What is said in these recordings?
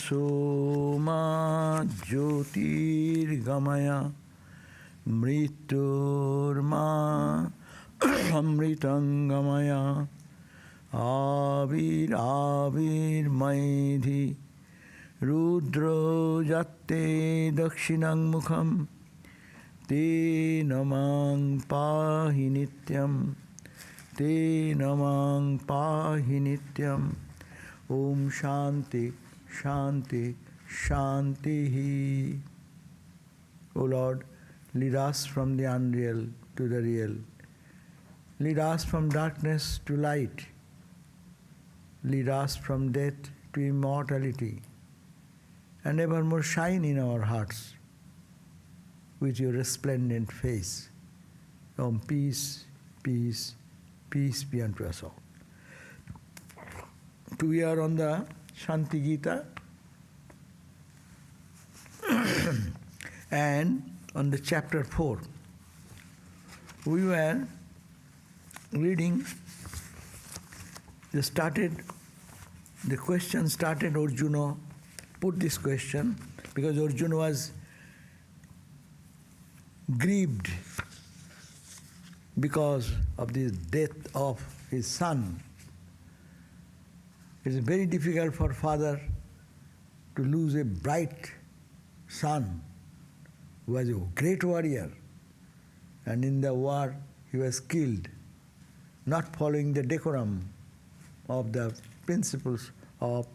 tamasoma jyotirgamaya mriturma amritangamaya avir maidhi rudro jatte dakshinang mukham te namang pahi nityam te namang pahi nityam. Om Shanti Shanti Shanti. O Lord, lead us from the unreal to the real. Lead us from darkness to light. Lead us from death to immortality. And evermore shine in our hearts with your resplendent face. Om peace, peace, peace be unto us all. We are on the Shanti Gita and on the chapter 4. We were reading, the question started, Arjuna put this question because Arjuna was grieved because of the death of his son. It is very difficult for father to lose a bright son who was a great warrior, and in the war he was killed, not following the decorum of the principles of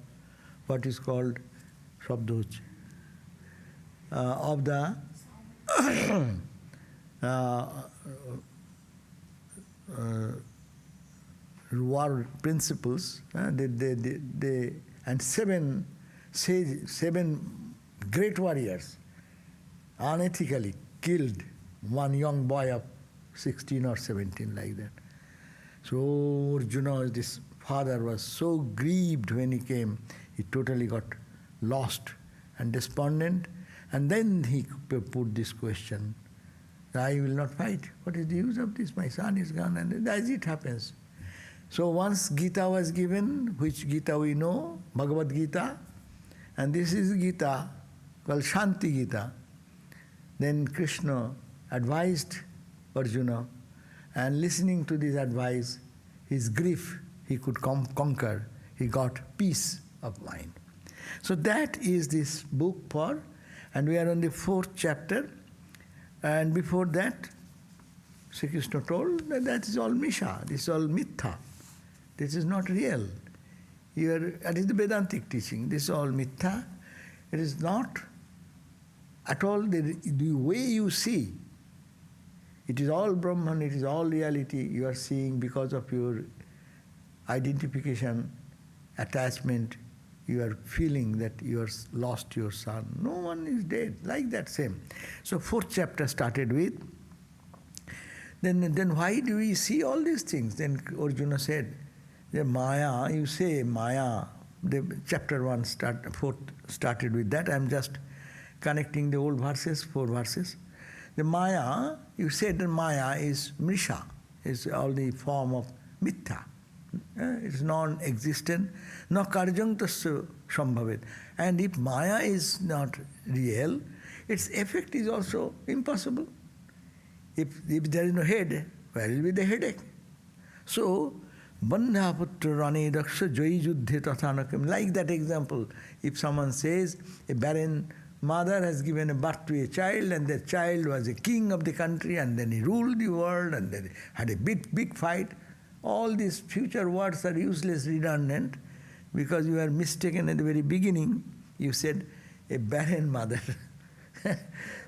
what is called Shabdoj, of the war principles, and seven great warriors unethically killed one young boy of 16 or 17, like that. So Arjuna, this father, was so grieved when he came, he totally got lost and despondent, and then he put this question, I will not fight. What is the use of this? My son is gone, and as it happens. So once Gita was given, which Gita we know, Bhagavad Gita, and this is Gita called Shanti Gita. Then Krishna advised Arjuna, and listening to this advice, his grief he could conquer. He got peace of mind. So that is this book for, and we are on the 4th chapter. And before that, Sri Krishna told that is all misha, this is all mitha. This is not real. That is the Vedantic teaching. This is all mitha. It is not at all the way you see. It is all Brahman, it is all reality you are seeing because of your identification, attachment. You are feeling that you have lost your son. No one is dead. Like that same. So 4th chapter started with, then why do we see all these things? Then Arjuna said, the maya, you say maya, the chapter 1 4th started with that. I am just connecting the old verses, 4 verses. The maya, you said that maya is mṛṣā, is all the form of mitha. It is non-existent. Na kāryaṃ tasya sambhavet. And if maya is not real, its effect is also impossible. If there is no head, where will be the headache? So, bandha putra rane daksha jai juddhe tathanakam. Like that example, if someone says a barren mother has given a birth to a child, and that child was a king of the country, and then he ruled the world, and then had a big fight. All these future words are useless, redundant, because you are mistaken at the very beginning. You said a barren mother.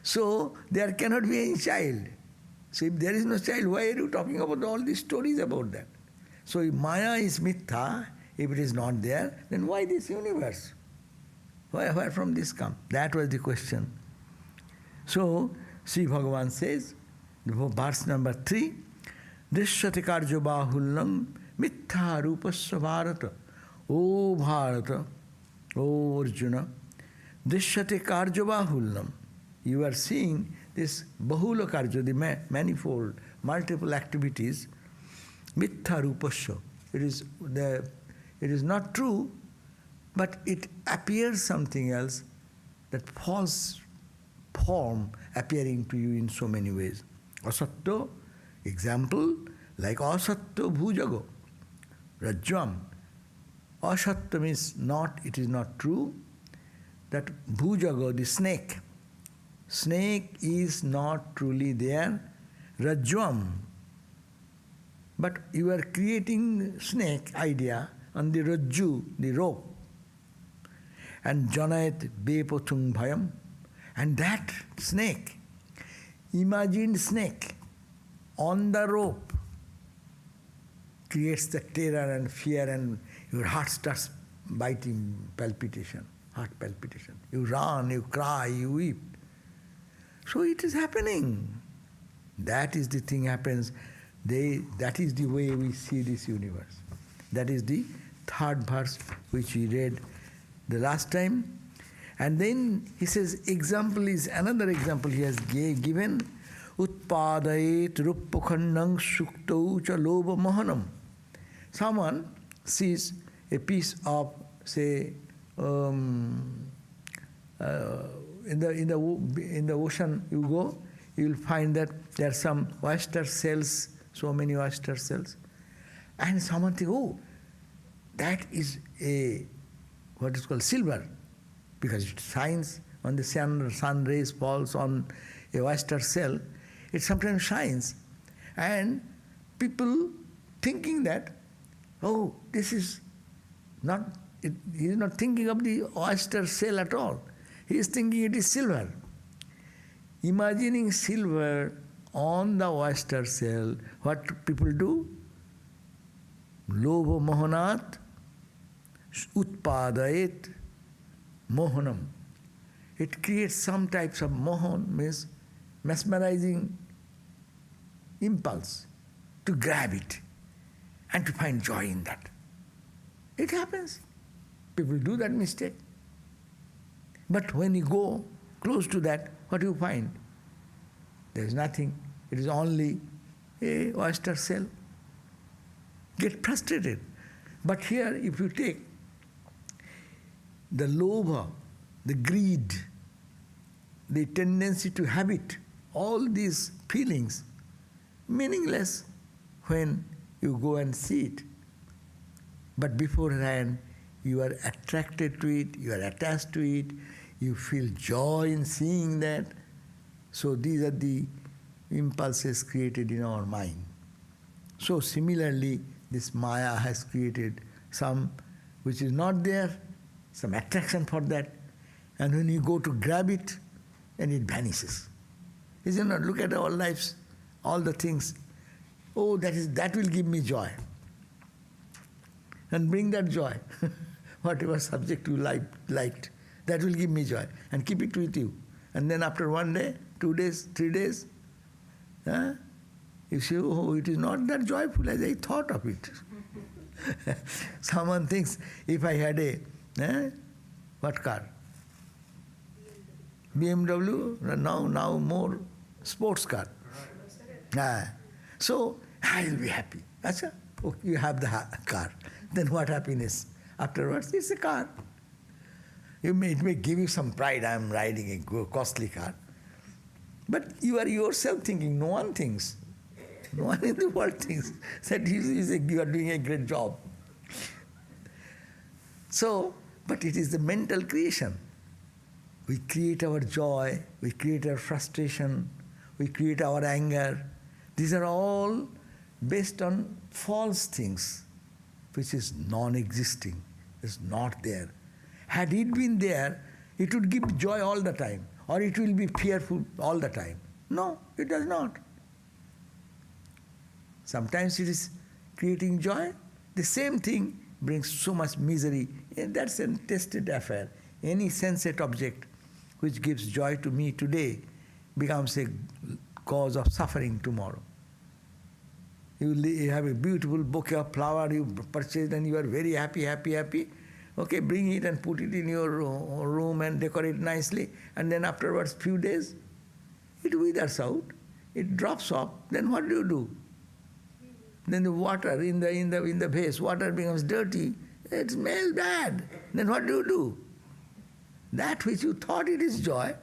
So there cannot be any child. So if there is no child, why are you talking about all these stories about that? So if Maya is mitha, if it is not there, then why this universe? Where from this come? That was the question. So Sri Bhagavan says, verse number 3, dṛśyate kārya-bāhuļaṃ mitthā rūpasya bhārata. O Bharata, O Arjuna, dṛśyate kārya-bāhuļaṃ. You are seeing this bahula karya, the manifold, multiple activities, mitthā rūpasya. It is not true but it appears something else, that false form appearing to you in so many ways. Asatya, example, like asatya bhujago, rajvam. Asatya means not, it is not true. That bhujago, the snake is not truly there. Rajvam. But you are creating snake idea on the rajju, the rope. And janayat bepothung bhayam. And that snake, imagined snake on the rope, creates the terror and fear, and your heart starts biting, heart palpitation. You run, you cry, you weep. So it is happening. That is the thing happens. That is the way we see this universe. That is the third verse which we read the last time. And then he says, example is another example he has given. Utpadayet ruppakhandang suktau cha loba mahanam. Someone sees a piece of, say, in the ocean you go, you will find that there are some oyster shells, so many oyster shells. And someone thinks, oh, that is what is called silver, because it shines on the sun rays falls on a oyster shell, it sometimes shines. And people thinking that, oh, this is not, he is not thinking of the oyster shell at all. He is thinking it is silver. Imagining silver on the oyster shell, what people do? Lobha mohanat utpadayet mohanam. It creates some types of mohan, means mesmerizing impulse to grab it and to find joy in that. It happens. People do that mistake. But when you go close to that, what do you find? There is nothing. It is only a oyster shell. Get frustrated. But here, if you take the lobha, the greed, the tendency to habit, all these feelings, meaningless when you go and see it. But beforehand, you are attracted to it, you are attached to it, you feel joy in seeing that. So these are the impulses created in our mind. So similarly, this Maya has created some which is not there, some attraction for that, and when you go to grab it, and it vanishes. Isn't it? Look at our lives, all the things. Oh, that will give me joy. And bring that joy. Whatever subject you liked, that will give me joy. And keep it with you. And then after 1 day, 2 days, 3 days, you say, oh, it is not that joyful as I thought of it. Someone thinks, if I had a, what car? BMW, now more sports car. So, I will be happy. Achha? Okay, you have the car. Then what happiness? Afterwards, it's a car. It may give you some pride, I am riding a costly car. But you are yourself thinking, no one thinks. No one in the world thinks that you are doing a great job. So, but it is the mental creation. We create our joy, we create our frustration, we create our anger. These are all based on false things, which is non-existing, is not there. Had it been there, it would give joy all the time, or it will be fearful all the time. No, it does not. Sometimes it is creating joy. The same thing brings so much misery. And that's a tested affair. Any sensate object which gives joy to me today becomes a cause of suffering tomorrow. You have a beautiful bouquet of flower you purchased and you are very happy. Okay, bring it and put it in your room and decorate nicely. And then afterwards, few days, it withers out. It drops off. Then what do? Then the water in the vase, water becomes dirty. It smells bad. then what do? That which you thought it is joy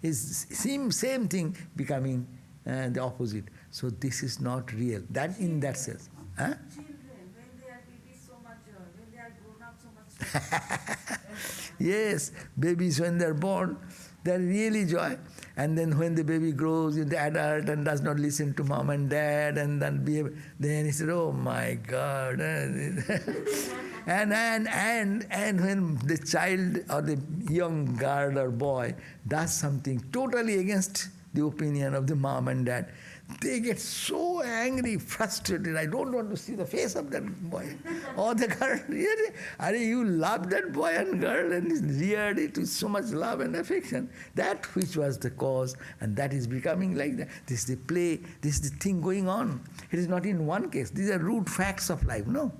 is same thing becoming the opposite. So this is not real. That in that sense. Huh? Children, when they are babies, so much joy. When they are grown up, so much joy. Yes, babies when they are born, they are really joy. And then when the baby grows into adult and does not listen to mom and dad and then behave, then he said, oh my God. And when the child or the young girl or boy does something totally against the opinion of the mom and dad, they get so angry, frustrated. I don't want to see the face of that boy or the girl. Really? You love that boy and girl and reared it with so much love and affection. That which was the cause, and that is becoming like that. This is the play, this is the thing going on. It is not in one case. These are root facts of life, no?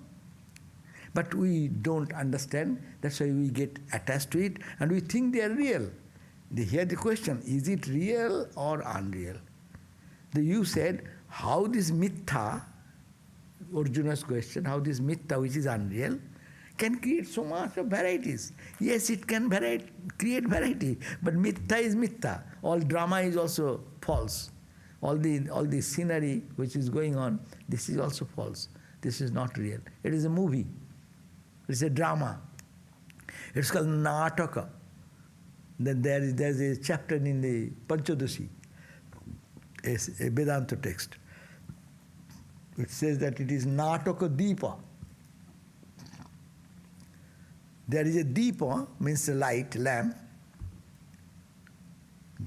But we don't understand. That's why we get attached to it and we think they are real. Here the question, is it real or unreal? You said, how this mṛṣā, Arjuna's question, how this mṛṣā, which is unreal, can create so much of varieties. Yes, it can create variety, but mṛṣā is mṛṣā. All drama is also false. All the scenery which is going on, this is also false. This is not real. It is a movie. It's a drama. It's called nataka. Then there's a chapter in the Panchadashi, a Vedanta text. It says that it is nataka deepa. There is a deepa, means a light, lamp,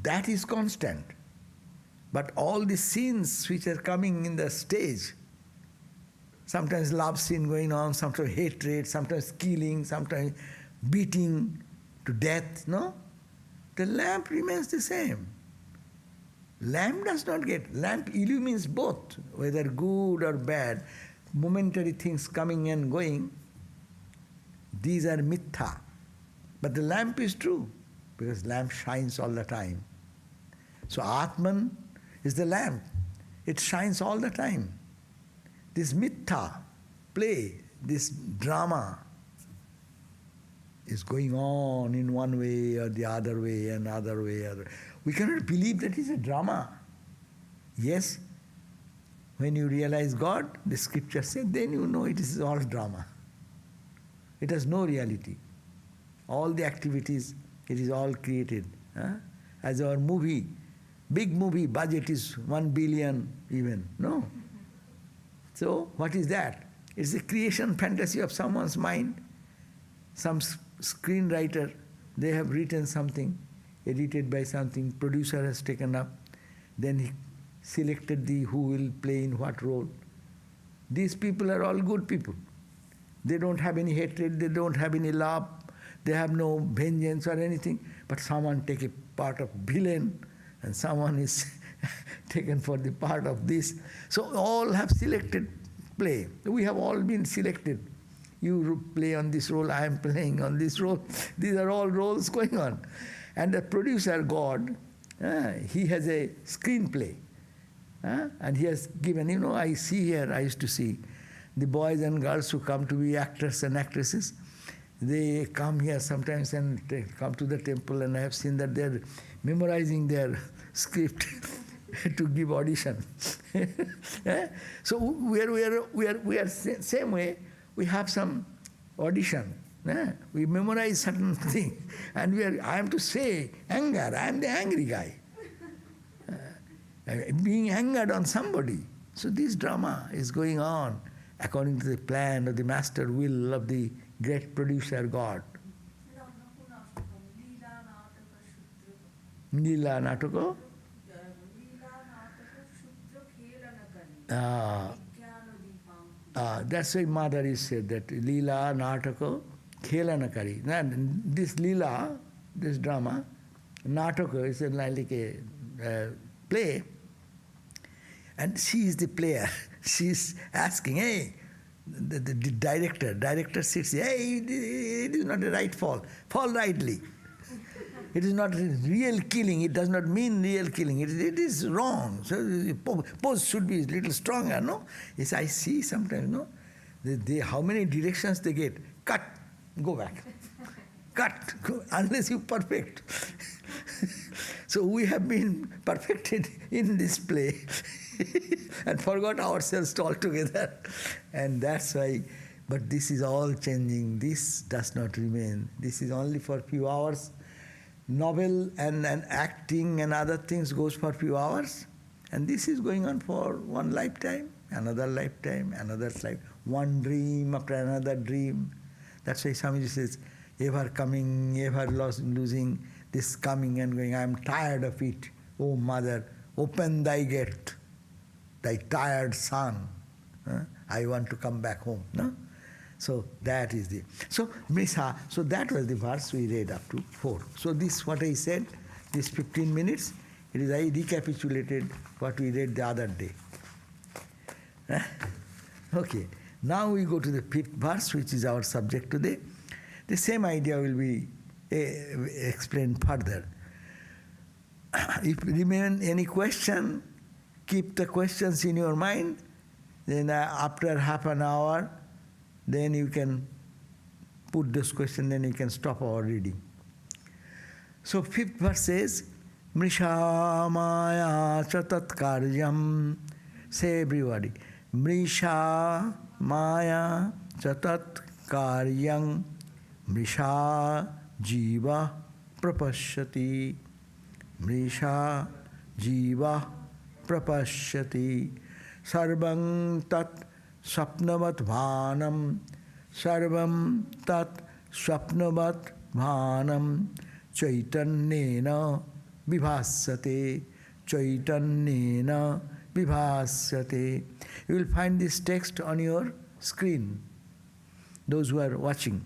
that is constant. But all the scenes which are coming in the stage, sometimes love scene going on, sometimes hatred, sometimes killing, sometimes beating to death, no? The lamp remains the same. Lamp does not lamp illumines both, whether good or bad, momentary things coming and going. These are mṛṣā. But the lamp is true, because lamp shines all the time. So Atman is the lamp. It shines all the time. This mṛṣā, play, this drama, is going on in one way or the other way and other way. We cannot believe that it's a drama. Yes, when you realize God, the scripture says, then you know it is all drama. It has no reality. All the activities, it is all created. As our movie, big movie, budget is 1 billion even. No. So what is that? It's a creation fantasy of someone's mind. Some screenwriter, they have written something, edited by something, producer has taken up, then he selected who will play in what role. These people are all good people. They don't have any hatred, they don't have any love, they have no vengeance or anything, but someone take a part of villain and someone is taken for the part of this. So all have selected play. We have all been selected. You play on this role, I am playing on this role. These are all roles going on. And the producer, God, he has a screenplay. And he has given, I used to see the boys and girls who come to be actors and actresses. They come here sometimes and they come to the temple, and I have seen that they're memorizing their script to give audition. So we are same way. We have some audition. We memorize certain thing, and I am to say anger. I am the angry guy, being angered on somebody. So this drama is going on according to the plan of the master will of the great producer God. Lila Nataka. That's why mother is said that Lila Nataka Khelana Kari. This Lila, this drama, Nataka is like a play, and she is the player. She is asking, hey, the director sits, hey, it is not a right fall rightly. It is not real killing, it does not mean real killing, it is wrong. So pose should be a little stronger, no? Yes, I see sometimes, no? How many directions they get? Cut, go back. cut, unless you perfect. So we have been perfected in this play and forgot ourselves altogether. And that's why, but this is all changing. This does not remain. This is only for few hours. Novel and acting and other things goes for few hours. And this is going on for one lifetime, another lifetime, another life. One dream after another dream. That's why Swamiji says, ever coming, ever losing, this coming and going. I am tired of it. Oh mother, open thy gate, thy tired son. I want to come back home. No? So that is the... So mṛṣā, so that was the verse we read up to 4. So this, what I said, this 15 minutes, it is I recapitulated what we read the other day. Okay, now we go to the 5th verse, which is our subject today. The same idea will be explained further. If remain any question, keep the questions in your mind. Then after half an hour, then you can put this question, then you can stop our reading. So 5th verse says, mṛṣā-māyā tat-kāryaṃ. Say everybody, mṛṣā-māyā tat-kāryaṃ. mṛṣā-jīvaḥ pra-paśyati. mṛṣā-jīvaḥ pra-paśyati. sarvaṃ tat-svapnavat-bhānaṃ. sarvaṃ tat-svapnavat-bhānaṃ. caitanyena vibhāsyate. caitanyena vibhāsyate. You will find this text on your screen, those who are watching.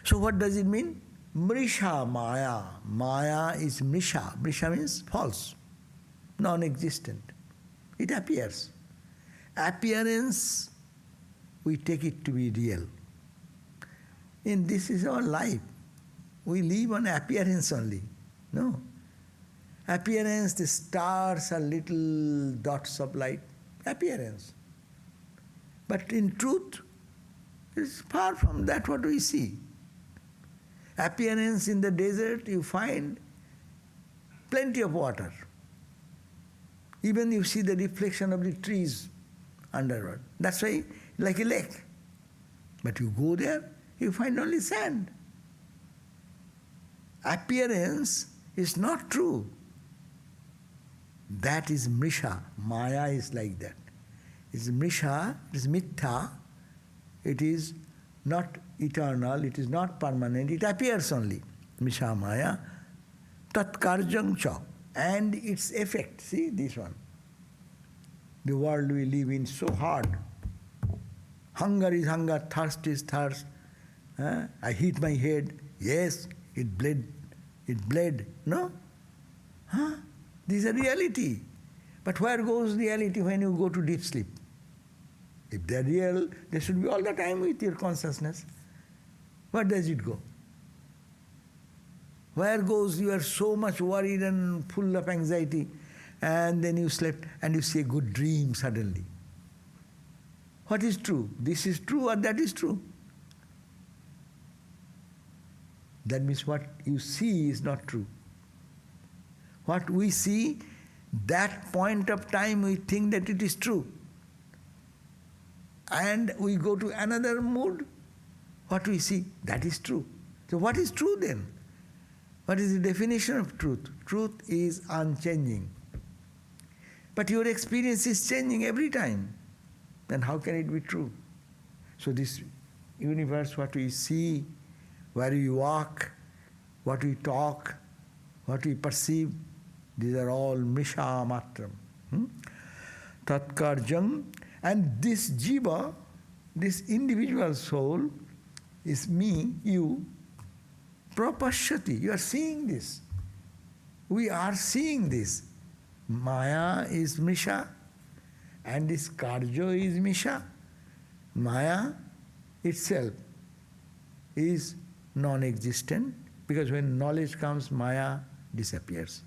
So what does it mean? mṛṣā-māyā. Maya is mṛṣā. Mṛṣā means false, non-existent. It appears. Appearance, we take it to be real. And this is our life. We live on appearance only. No. Appearance, the stars are little dots of light. Appearance. But in truth, it's far from that what we see. Appearance in the desert, you find plenty of water. Even you see the reflection of the trees underwater. That's why, like a lake. But you go there, you find only sand. Appearance is not true. That is mṛṣā. Maya is like that. It's mṛṣā, it is mithya, it is not eternal, it is not permanent, it appears only. mṛṣā-māyā, tat-kāryaṃ, and its effect. See this one. The world we live in so hard. Hunger is hunger, thirst is thirst. I hit my head. Yes, it bled. It bled. No? This is a reality. But where goes reality when you go to deep sleep? If they are real, they should be all the time with your consciousness. Where does it go? Where goes you are so much worried and full of anxiety, and then you slept and you see a good dream suddenly. What is true? This is true or that is true? That means what you see is not true. What we see, that point of time we think that it is true. And we go to another mood, what we see, that is true. So what is true then? What is the definition of truth? Truth is unchanging. But your experience is changing every time. Then how can it be true? So this universe, what we see, where we walk, what we talk, what we perceive, these are all mṛṣā-mātram. tat-kāryaṃ. And this jiva, this individual soul, is me, you, pra-paśyati. You are seeing this. We are seeing this. Maya is mṛṣā, and this kāryo is mṛṣā. Maya itself is non-existent, because when knowledge comes, Maya disappears.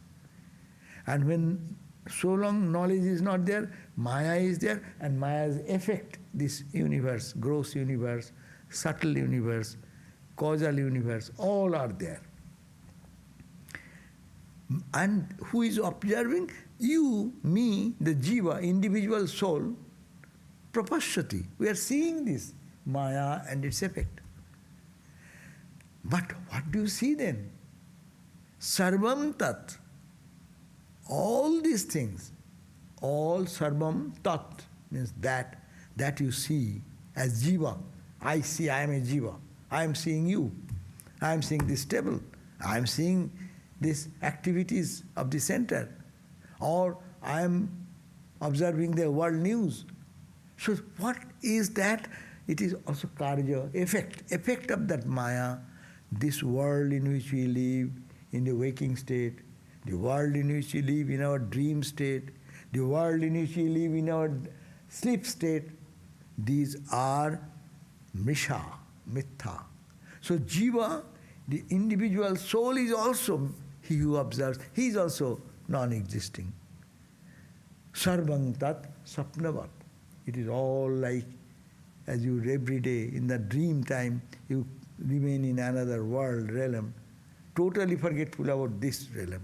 And when so long knowledge is not there, Maya is there, and Maya's effect, this universe, gross universe, subtle universe, causal universe, all are there. And who is observing? You, me, the jiva, individual soul, pra-paśyati. We are seeing this maya and its effect. But what do you see then? Sarvam tat. All these things, all sarvam tat means that you see as jiva. I see I am a jiva. I am seeing you. I am seeing this table. I am seeing these activities of the center. Or I am observing the world news. So what is that? It is also karya, effect of that maya, this world in which we live in the waking state, the world in which we live in our dream state, the world in which we live in our sleep state. These are mṛṣā, mitha. So jiva, the individual soul, is also he who observes. He is also non-existing. Sarvam tat-svapnavat. It is all like, as you every day in the dream time, you remain in another world, realm, totally forgetful about this realm.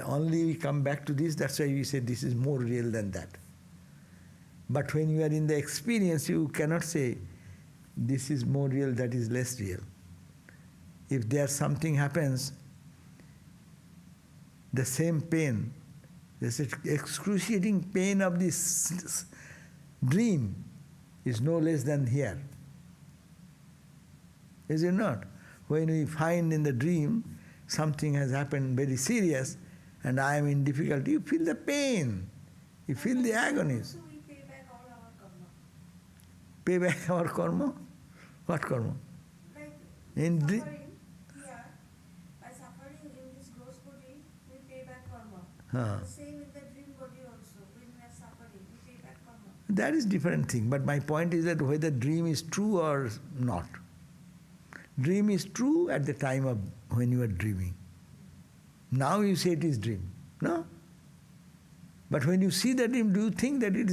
Only we come back to this, that's why we say this is more real than that. But when you are in the experience, you cannot say this is more real, that is less real. If there something happens, the same pain, this excruciating pain of this dream is no less than here. Is it not? When we find in the dream something has happened very serious and I am in difficulty, you feel the pain, you feel the agonies. So we pay back all our karma. Pay back our karma? What karma? Like In suffering here, by suffering in this gross body, we pay back karma. The same in the dream body also. When we are suffering, we pay back karma. that is different thing. But my point is that whether dream is true or not. Dream is true at the time of when you are dreaming. Now you say it is dream. No? But when you see the dream, do you think that it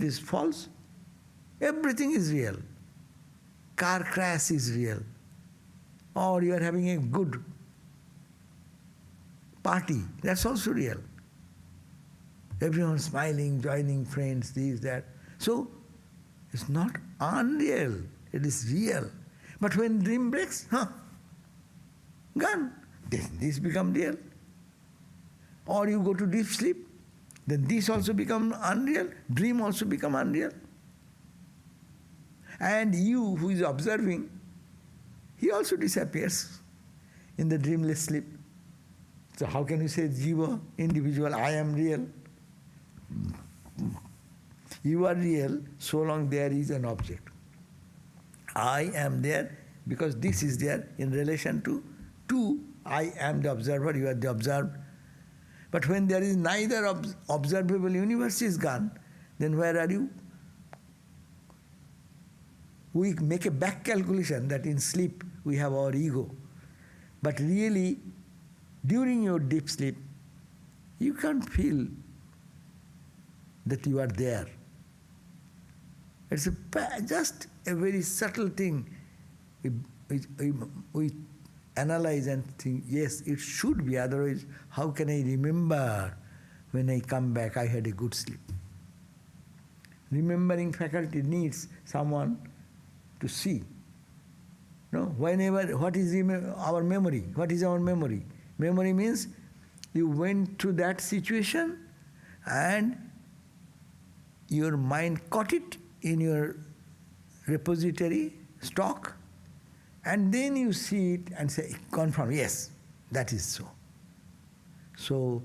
is false? Everything is real. Car crash is real. Or you are having a good party, that's also real. Everyone smiling, joining friends, this, that. So, it's not unreal, it is real. But when dream breaks, gone. This become real. Or you go to deep sleep, then this also become unreal, dream also become unreal. And you who is observing, he also disappears in the dreamless sleep. So how can you say jiva, individual, I am real? You are real so long there is an object. I am there because this is there in relation to I am the observer, you are the observed. But when there is neither observable universe is gone, then where are you? We make a back calculation that in sleep we have our ego. But really, during your deep sleep, you can't feel that you are there. It's just a very subtle thing. We analyze and think, yes, it should be, otherwise how can I remember when I come back I had a good sleep? Remembering faculty needs someone to see. No? Whenever, what is our memory? What is our memory? Memory means you went through that situation and your mind caught it in your repository, stock, and then you see it and say, confirm, yes, that is so. So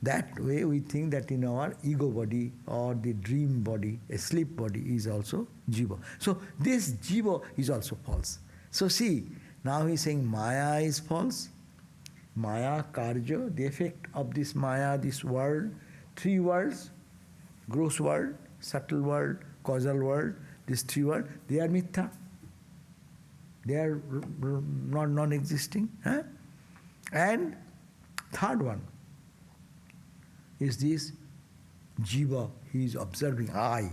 that way we think that in our ego body or the dream body, a sleep body is also jiva. So this jiva is also false. So see, now he is saying maya is false. Maya, karya, the effect of this maya, this world, three worlds, gross world, subtle world, causal world, these three worlds, they are mitha. They are not non-existing. And third one is this jiva, he is observing I.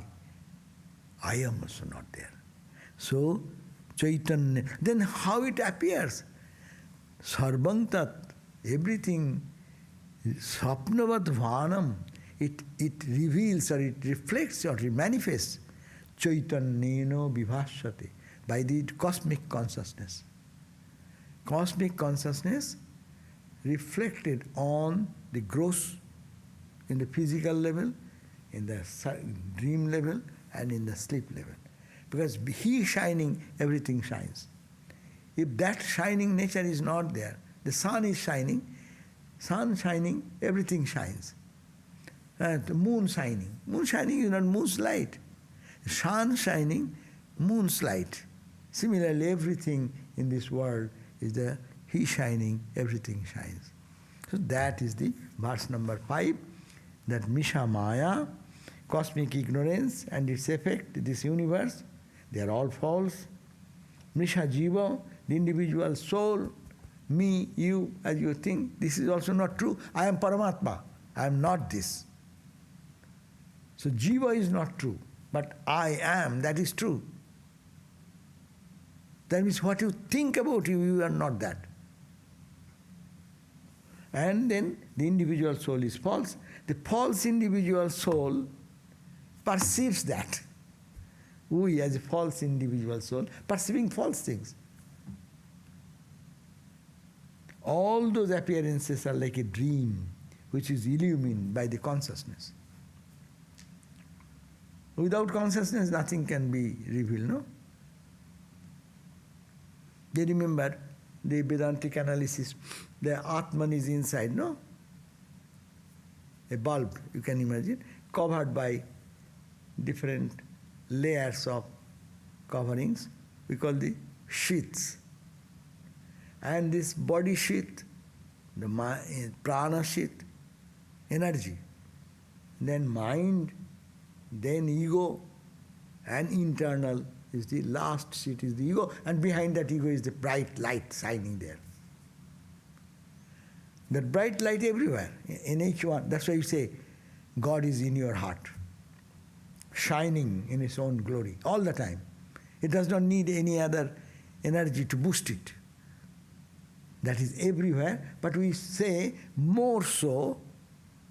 I am also not there. So, caitanyena, then how it appears? Sarvaṃ tat, everything, svapnavat-bhānaṃ, it reveals or it reflects or it manifests caitanyena vibhāsyate, by the cosmic consciousness. Cosmic consciousness reflected on the gross, in the physical level, in the dream level, and in the sleep level. Because he shining, everything shines. If that shining nature is not there, the sun is shining, everything shines. The moon shining is not moon's light. Sun shining, moon's light. Similarly, everything in this world is there. He shining, everything shines. So that is the verse number 5, that mṛṣā-māyā, cosmic ignorance and its effect, this universe, they are all false. mṛṣā-jīvaḥ, the individual soul, me, you, as you think, this is also not true. I am Paramatma, I am not this. So jiva is not true, but I am, that is true. That means what you think about you, you are not that. And then the individual soul is false. The false individual soul perceives that. We as a false individual soul, perceiving false things. All those appearances are like a dream which is illumined by the consciousness. Without consciousness, nothing can be revealed, no? They remember the Vedantic analysis, the Atman is inside, no? A bulb, you can imagine, covered by different layers of coverings, we call the sheaths. And this body sheath, the prana sheath, energy, then mind, then ego, and internal is the last sheath is the ego, and behind that ego is the bright light shining there. That bright light everywhere, in each one. That's why you say, God is in your heart, shining in His own glory, all the time. It does not need any other energy to boost it. That is everywhere, but we say more so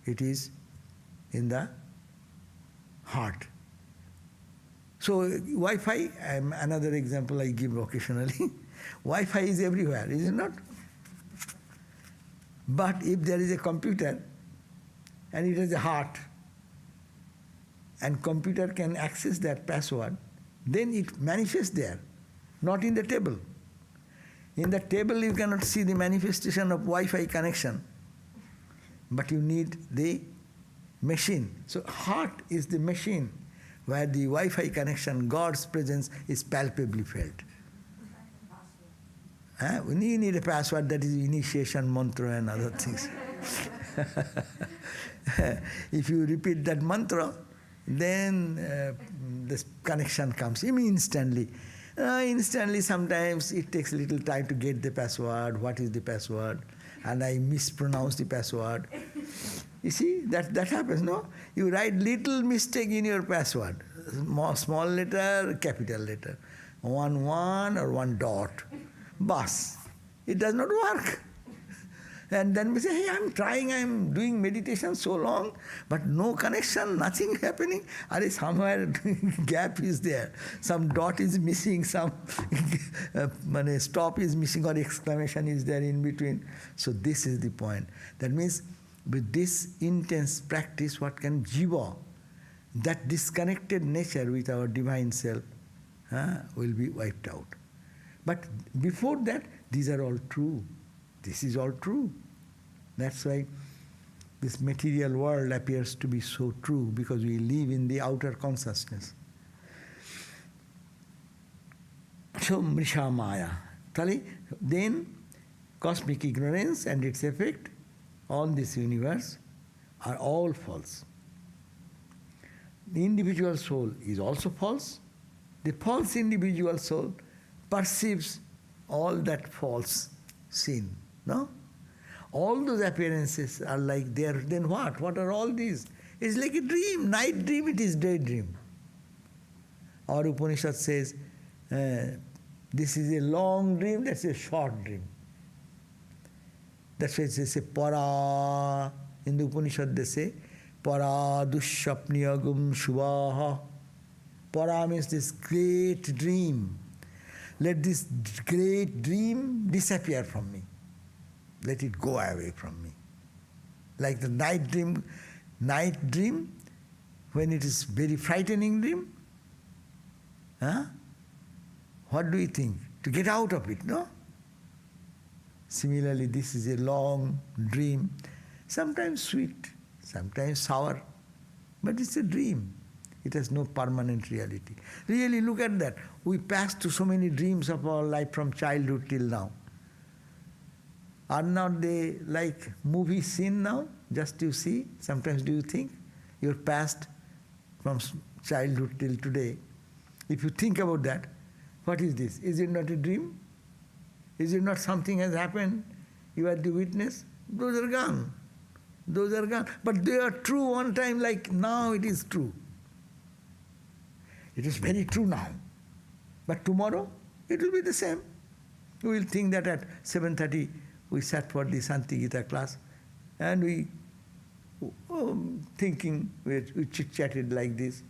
it is in the heart. So Wi-Fi, another example I give occasionally, Wi-Fi is everywhere, is it not? But if there is a computer and it has a heart, and computer can access that password, then it manifests there, not in the table. In the table you cannot see the manifestation of Wi-Fi connection, but you need the machine. So heart is the machine where the Wi-Fi connection, God's presence is palpably felt. We need a password, that is initiation mantra and other things. If you repeat that mantra, then this connection comes instantly. Instantly, sometimes it takes a little time to get the password, what is the password, and I mispronounce the password. You see, that happens, no? You write little mistake in your password, small letter, capital letter, 1 or 1 dot, bus. It does not work. And then we say, hey, I'm trying, I'm doing meditation so long, but no connection, nothing happening. Somewhere gap is there. Some dot is missing, some stop is missing, or exclamation is there in between. So this is the point. That means with this intense practice, what can jiva, that disconnected nature with our divine self, will be wiped out. But before that, these are all true. This is all true. That's why this material world appears to be so true, because we live in the outer consciousness. So, mṛṣā-māyā. Then, cosmic ignorance and its effect on this universe are all false. The individual soul is also false. The false individual soul perceives all that false seen. No? All those appearances are like there, then what? What are all these? It's like a dream, night dream, it is daydream. Our Upanishad says, this is a long dream, that's a short dream. That's why they say purā. In the Upanishad they say, purā duṣṣapniyagum shubhaha. Purā means this great dream. Let this great dream disappear from me. Let it go away from me. Like the night dream, when it is very frightening dream, what do you think? To get out of it, no? Similarly, this is a long dream, sometimes sweet, sometimes sour, but it's a dream. It has no permanent reality. Really look at that. We passed through so many dreams of our life from childhood till now. Are not they like movie scene now? Just you see, sometimes do you think your past from childhood till today? If you think about that, what is this? Is it not a dream? Is it not something has happened? You are the witness? Those are gone. Those are gone. But they are true one time, like now it is true. It is very true now. But tomorrow, it will be the same. We will think that at 7:30 we sat for the Shanti Gita class and we thinking, we chit-chatted like this.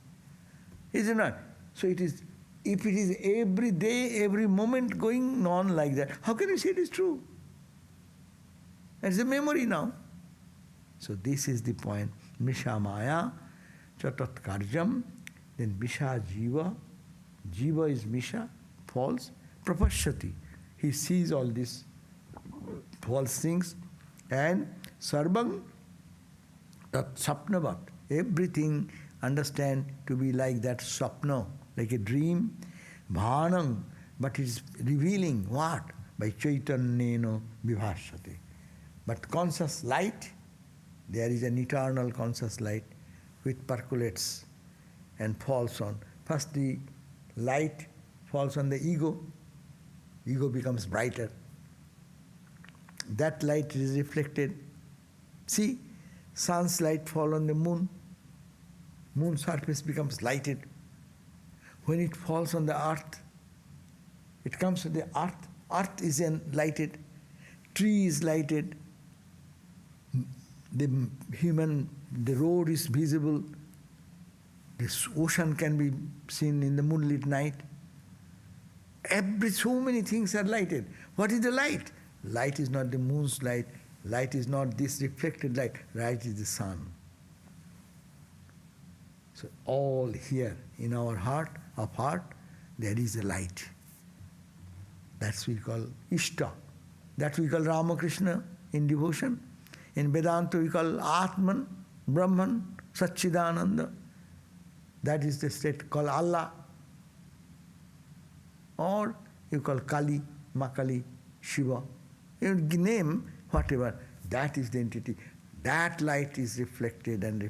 Is it not? So it is, if it is every day, every moment going on like that, how can you say it is true? It's a memory now. So this is the point. mṛṣā-māyā, tat-kāryaṃ, then mṛṣā-jīvaḥ. Jiva is mṛṣā, false. pra-paśyati, he sees all these false things. And sarvaṃ, tat-svapnavat, everything understand to be like that swapna, like a dream. bhānaṃ, but it is revealing what? By caitanyena vibhāsyate. But conscious light, there is an eternal conscious light which percolates and falls on. First the light falls on the ego. Ego becomes brighter. That light is reflected. See, sun's light falls on the moon. Moon surface becomes lighted. When it falls on the earth, it comes to the earth. Earth is lighted. Tree is lighted. The road is visible. This ocean can be seen in the moonlit night. So many things are lighted. What is the light? Light is not the moon's light. Light is not this reflected light. Light is the sun. So all here in our heart, there is a light. That's we call Ishta. That we call Ramakrishna in devotion. In Vedanta we call Atman, Brahman, Satchidananda. That is the state called Allah. Or you call Kali, Makali, Shiva. You name whatever. That is the entity. That light is reflected and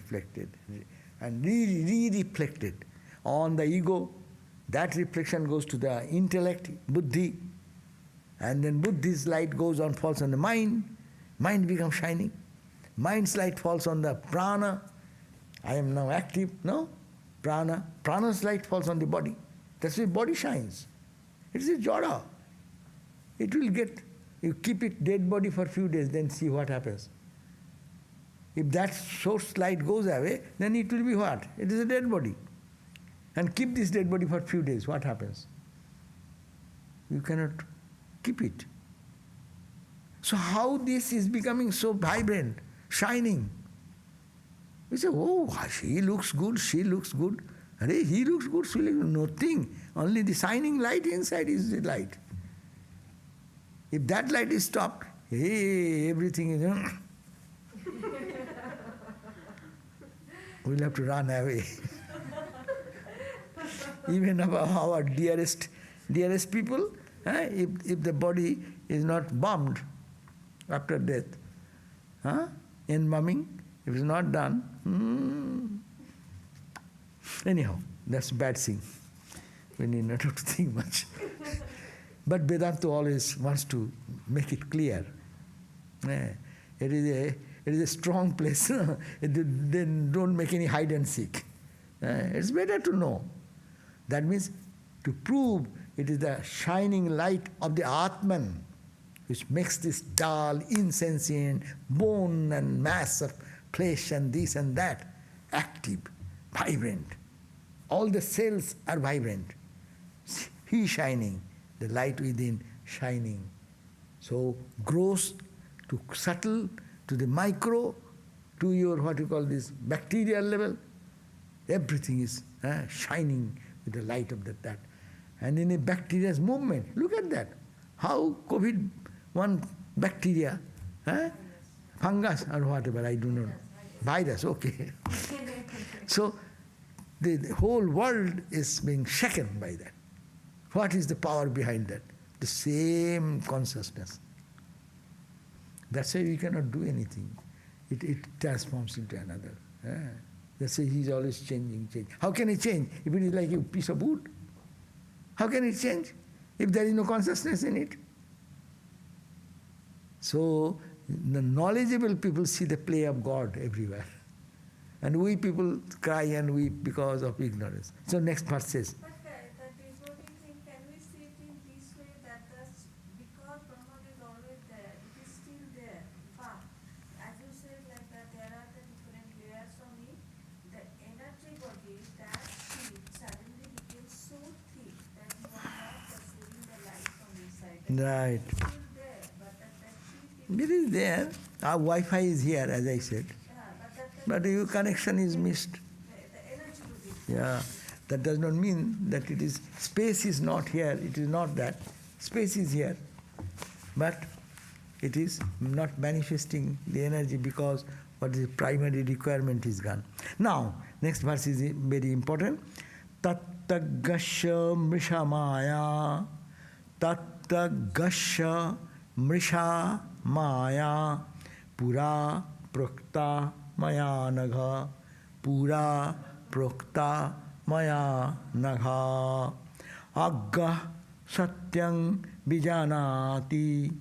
re-reflected on the ego. That reflection goes to the intellect, buddhi. And then buddhi's light goes on, falls on the mind. Mind becomes shining. Mind's light falls on the prana. I am now active. No? Prana. Prana's light falls on the body. That's why body shines. It is a jada. It will get, you keep it dead body for a few days, then see what happens. If that source light goes away, then it will be what? It is a dead body. And keep this dead body for a few days, what happens? You cannot keep it. So how this is becoming so vibrant, shining? We say, oh, she looks good, she looks good. He looks good, she looks good. Nothing. Only the shining light inside is the light. If that light is stopped, hey, everything is... we'll have to run away. Even our dearest people, if the body is not bombed after death, embalming, if it's not done, anyhow, that's a bad thing. We need not to think much. But Vedanta always wants to make it clear. It is a strong place. Then don't make any hide and seek. It's better to know. That means to prove it is the shining light of the Atman which makes this dull, insentient bone and mass of flesh and this and that active, vibrant. All the cells are vibrant. He is shining, the light within shining. So gross to subtle to the micro to your what you call this bacterial level, everything is shining with the light of that. And in a bacteria's movement, look at that. How COVID-1 bacteria, fungus or whatever, I do not know. Virus, okay. So the whole world is being shaken by that. What is the power behind that? The same consciousness. That's why we cannot do anything. It transforms into another. That's why he's always changing. How can it change if it is like a piece of wood? How can it change if there is no consciousness in it? So the knowledgeable people see the play of God everywhere. And we people cry and weep because of ignorance. So next verse says, But the devotee thing, can we see it in this way that because Brahman is always there, it is still there. But as you said, like that, there are the different layers on it. The energy body, that sheet suddenly became so thick that you are not perceiving the light from inside. right. It's still there, but that sheet It is there. Our Wi-Fi is here, as I said. But your connection is missed. the energy body. Yeah. That does not mean that it is, space is not here. It is not that. Space is here. But it is not manifesting the energy because what is the primary requirement is gone. Now, next verse is very important. Tat-kāryaṃ mṛṣā-māyā. Tat-kāryaṃ mṛṣā-māyā. Purā, proktā, anagha. Purā, proktā, anagha. Ajñaḥ satyaṃ vijānāti.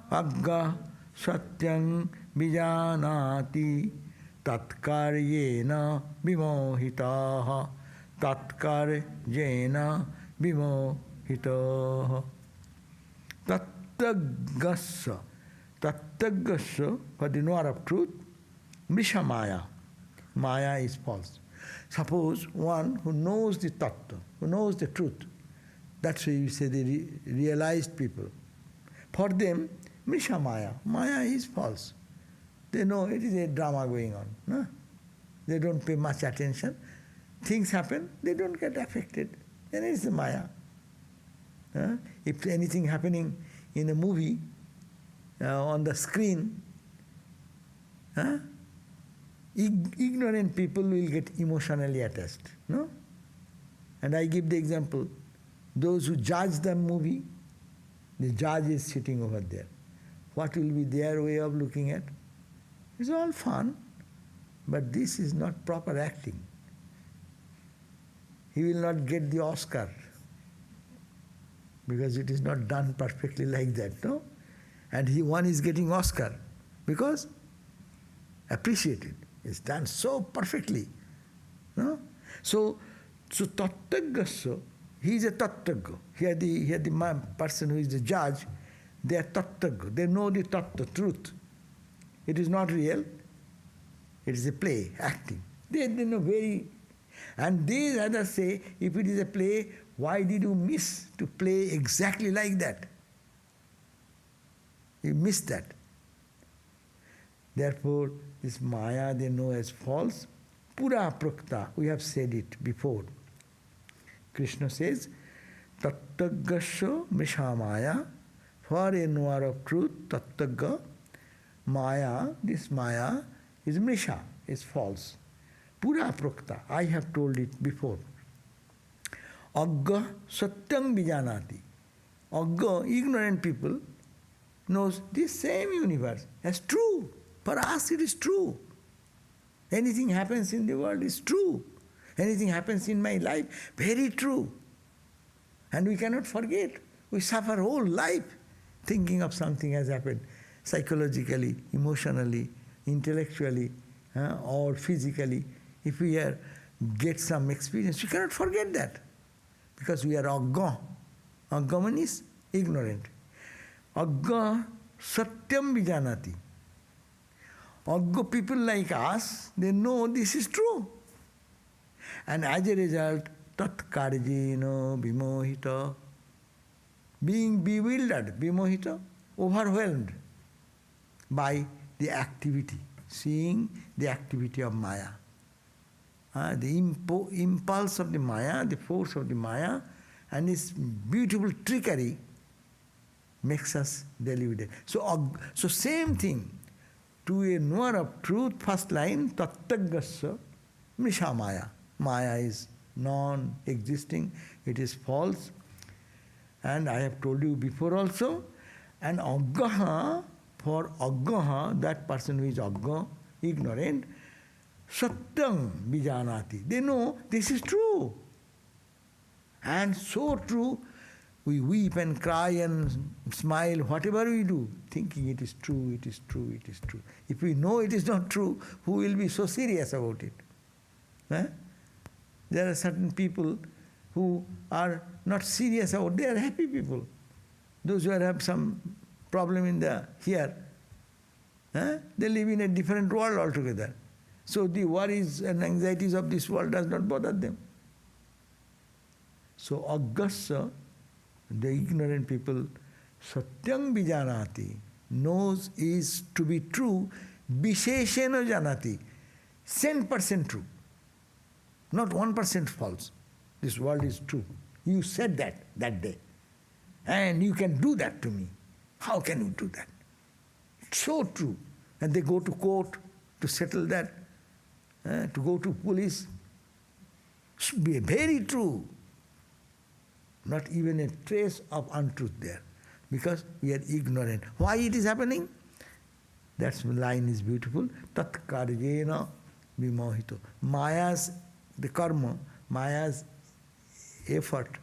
Ajñaḥ satyaṃ vijānāti. tat-kāryeṇa vimohitaḥ. tat-kāryeṇa vimohitaḥ. Tattvajñasya. Tattvajñasya, for the knower of truth, mṛṣā-māyā. Maya is false. Suppose one who knows the tattva, who knows the truth, that's why you say the realized people. For them, mṛṣā-māyā, Maya is false. They know it is a drama going on. No? They don't pay much attention. Things happen, they don't get affected. Then it is the Maya. If anything happening in a movie, on the screen, ignorant people will get emotionally attached. No? And I give the example. Those who judge the movie, the judge is sitting over there. What will be their way of looking at? It's all fun, but this is not proper acting. He will not get the Oscar because it is not done perfectly like that, no? And one is getting Oscar because appreciated. It's done so perfectly. No? So tattvajñasya, he is a tattvajña. Here the person who is the judge, they are tattvajña. They know the tattva, truth. It is not real. It is a play, acting. They know very... And these others say, if it is a play, why did you miss to play exactly like that? You missed that. Therefore, this Maya they know as false. Purā, proktā, we have said it before. Krishna says, tattvajñasya mṛṣā-māyā, for a knower of truth, tattvajña, Maya, this Maya is mṛṣā, is false. Purā, proktā, I have told it before. Ajñaḥ satyaṃ vijānāti. Ajña, ignorant people, knows this same universe as true. For us it is true. Anything happens in the world is true. Anything happens in my life, very true. And we cannot forget. We suffer whole life thinking of something has happened, psychologically, emotionally, intellectually, or physically. If we get some experience, we cannot forget that. because we are agga. Agga means ignorant. Agga satyaṃ vijānāti. Agga people like us, they know this is true. And as a result, tat-kāryaṃ vimohitaḥ, being bewildered, vimohitaḥ, overwhelmed by the activity, seeing the activity of maya. The impulse of the maya, the force of the maya, and its beautiful trickery makes us deluded. So same thing. To a knower of truth, first line, tattvajñasya, mṛṣā-māyā. Maya is non-existing, it is false. And I have told you before also, and aggaha, for aggaha, that person who is agga, ignorant, satyaṃ vijānāti. They know this is true. And so true, we weep and cry and smile, whatever we do, thinking it is true, it is true, it is true. If we know it is not true, who will be so serious about it? There are certain people who are not serious about, they are happy people. Those who have some problem in the here, they live in a different world altogether. So the worries and anxieties of this world does not bother them. So aggasya, the ignorant people, satyaṃ vijānāti, knows is to be true, visheshena janati, 10% true, not 1% false. This world is true. You said that day, and you can do that to me. How can you do that? It's so true. And they go to court to settle that, to go to police. It's very true. Not even a trace of untruth there, because we are ignorant. Why it is happening? That line is beautiful. tat-kāryeṇa vimohitaḥ. Maya's, the karma, Maya's effort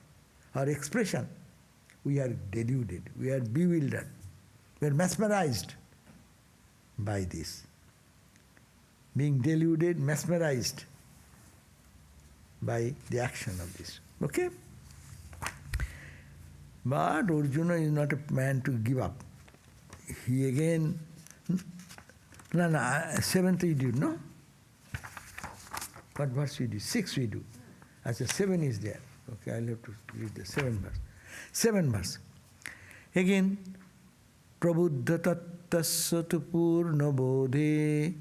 or expression, we are deluded, we are bewildered, we are mesmerized by this. Being deluded, mesmerized by the action of this. Okay? But Arjuna is not a man to give up. He again, seventh we did, no? What verse we did? 6 we do. As a 7 is there. Okay, I'll have to read the 7th verse. 7th verse. Again, prabuddha-tattvasya tu pūrṇa-bodhe,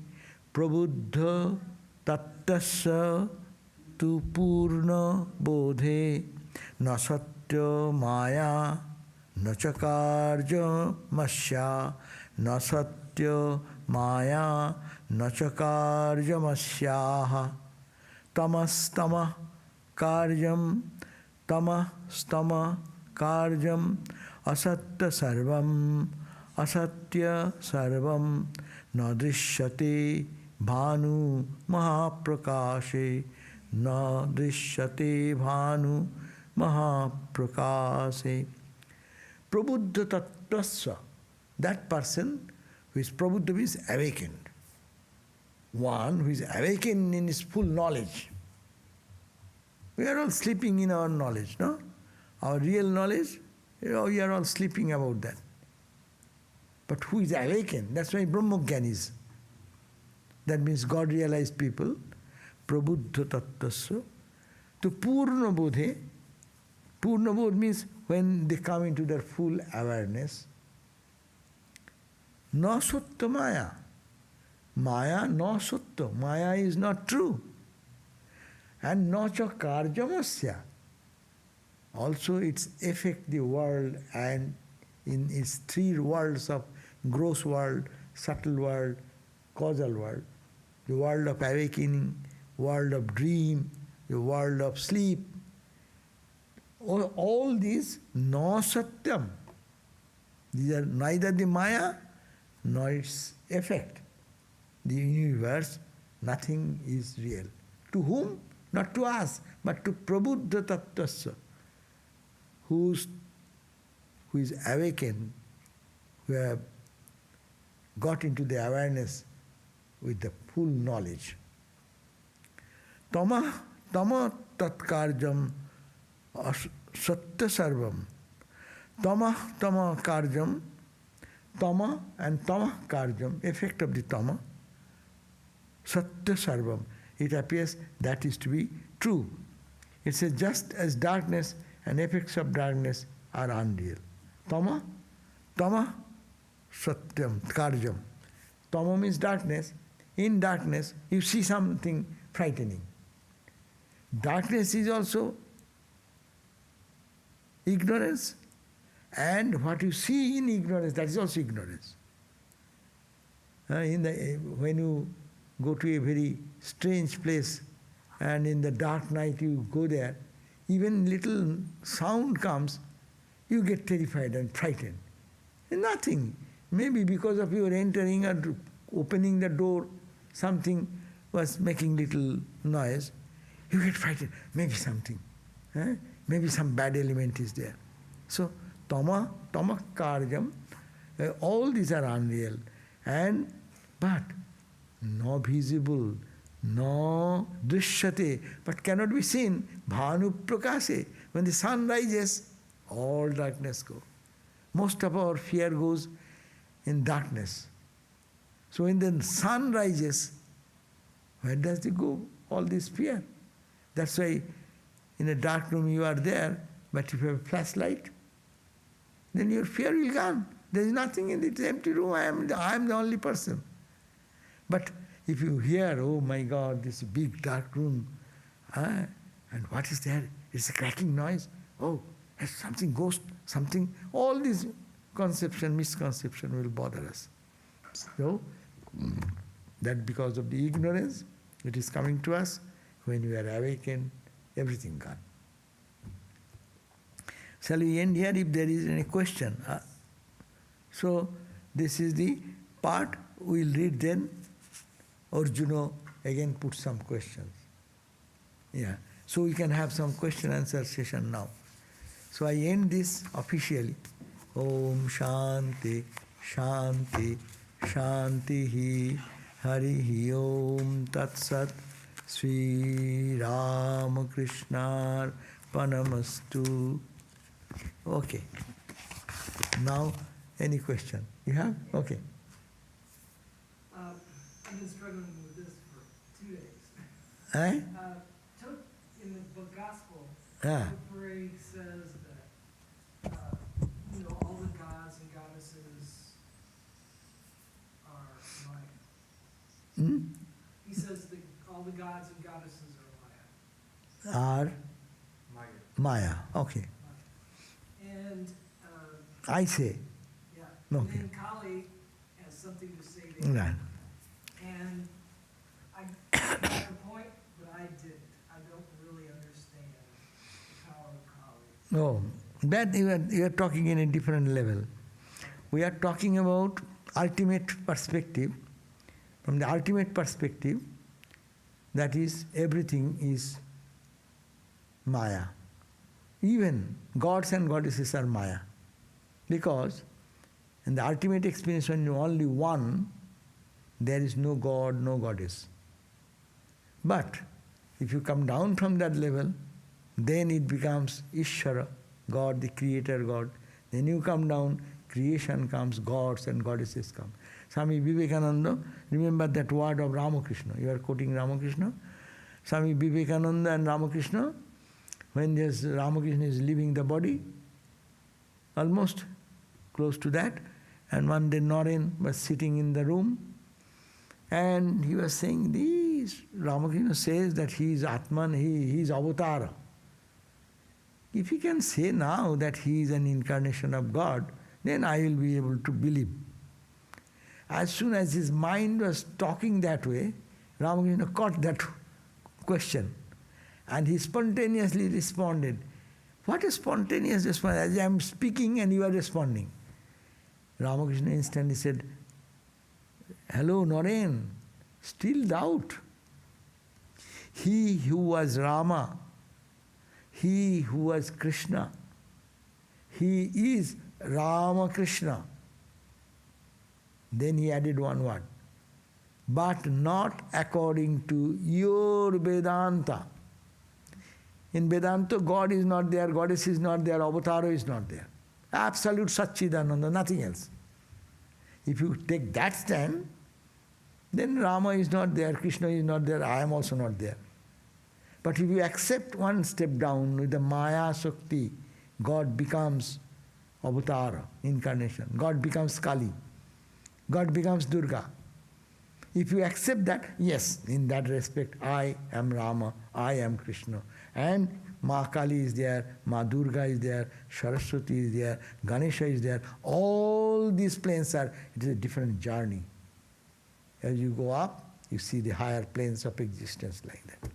prabuddha-tattvasya tu purṇa-bodhe, na satya-māyā, na cat-kāryaṃ, na satya-māyā, na cat-kāryaṃ, tamastamaḥ-kāryam, tamastamaḥ-kāryam, asatya-sarvaṃ, asatya-sarvaṃ, na dṛśyate bhānu-mahā-prakāśe, na dṛśyate bhānu-mahā-prakāśe. Prabuddha-tattvasya, that person who is prabuddha means awakened. One who is awakened in his full knowledge. We are all sleeping in our knowledge, no? Our real knowledge, we are all sleeping about that. But who is awakened? That's why Brahmogyanis. That means God-realized people. Prabuddha-tattvasya. To pūrṇa-bodhe. Purā-bodhe means when they come into their full awareness. Na satya-māyā. Maya no satya. Maya is not true. And na cat-kāryaṃ. Also its affect the world and in its 3 worlds of gross world, subtle world, causal world. The world of awakening, world of dream, the world of sleep. All these no satyam. These are neither the maya nor its effect. The universe, nothing is real. To whom? Not to us, but to prabuddha-tattvasya, who is awakened, who have got into the awareness with the full knowledge. Tama tat-kāryaṃ satya-sarvaṃ. Tamastamaḥ-kāryam, tama and tamah-kāryam, effect of the tama, satya-sarvaṃ. It appears that is to be true. It says just as darkness and effects of darkness are unreal. Tama satyam-kāryam. Tama means darkness. In darkness, you see something frightening. Darkness is also ignorance, and what you see in ignorance, that is also ignorance. When you go to a very strange place and in the dark night you go there, even little sound comes, you get terrified and frightened. Nothing. Maybe because of your entering or opening the door, something was making little noise. You get frightened. Maybe something. Maybe some bad element is there. So, tamah-kāryam, all these are unreal. But no visible, no dṛśyate, but cannot be seen. Bhānu-mahā-prakāśe. When the sun rises, all darkness goes. Most of our fear goes in darkness. So when the sun rises, where does it go? All this fear. That's why in a dark room you are there, but if you have a flashlight, then your fear will gone. There is nothing in it, empty room, I am the only person. But if you hear, oh my God, this big dark room, and what is there? It's a cracking noise. Oh, there's something, ghost, something. All these misconception will bother us. So, that because of the ignorance, it is coming to us. When we are awakened, everything gone. Shall we end here if there is any question? So, this is the part we'll read then. Arjuna again put some questions. Yeah. So we can have some question-answer session now. So I end this officially. Om Shanti, Shanti, Shanti, Hari Om Tat Sat, Sri Ramakrishna Arpanamastu. Okay. Now, any question? You have? Okay. I've been struggling with this for 2 days. Eh? In the book Gospel, Ah. the parade says that all the gods and goddesses are Maya. Hmm? He says that all the gods and goddesses are Maya. Are Maya. Okay. And I say. yeah. Okay. And then Kali has something to say there. Right. And I got the point, but I didn't. I don't really understand the power of Kali. No, that you are talking in a different level. We are talking about ultimate perspective. From the ultimate perspective, that is, everything is Maya. Even gods and goddesses are Maya. Because in the ultimate experience, when you are only one, there is no god, no goddess. But if you come down from that level, then it becomes Ishvara, God, the creator God. Then you come down, creation comes, gods and goddesses come. Swami Vivekananda, remember that word of Ramakrishna. You are quoting Ramakrishna. Swami Vivekananda and Ramakrishna, when Ramakrishna is leaving the body, almost close to that, and one day Naren was sitting in the room, and he was saying this. Ramakrishna says that he is Atman, he is Avatara. If he can say now that he is an incarnation of God, then I will be able to believe. As soon as his mind was talking that way, Ramakrishna caught that question, and he spontaneously responded. What a spontaneous response, as I am speaking and you are responding. Ramakrishna instantly said, hello Naren, still doubt. He who was Rama, he who was Krishna, he is Ramakrishna. Then he added one word, but not according to your Vedanta. In Vedanta, God is not there, Goddess is not there, Avatar is not there. Absolute Satchidananda, nothing else. If you take that stand, then Rama is not there, Krishna is not there, I am also not there. But if you accept one step down with the Maya Shakti, God becomes Avatar, incarnation. God becomes Kali. God becomes Durga. If you accept that, yes, in that respect, I am Rama, I am Krishna. And Ma Kali is there, Ma Durga is there, Saraswati is there, Ganesha is there. All these planes are, it is a different journey. As you go up, you see the higher planes of existence like that.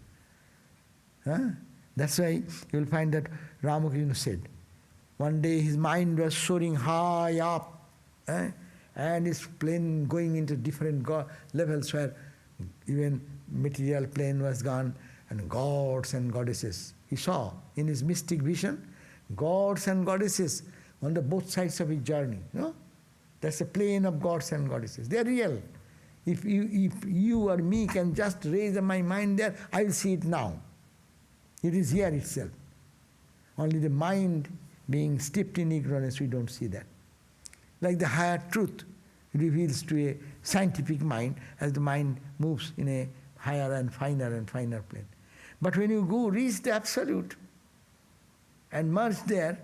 Huh? That's why you will find that Ramakrishna said, one day his mind was soaring high up, and his plane going into different levels where even material plane was gone, and gods and goddesses. He saw in his mystic vision, gods and goddesses on the both sides of his journey. No? That's the plane of gods and goddesses. They are real. If you or me can just raise my mind there, I will see it now. It is here itself. Only the mind being steeped in ignorance, we don't see that. Like the higher truth reveals to a scientific mind as the mind moves in a higher and finer plane. But when you go reach the absolute and merge there,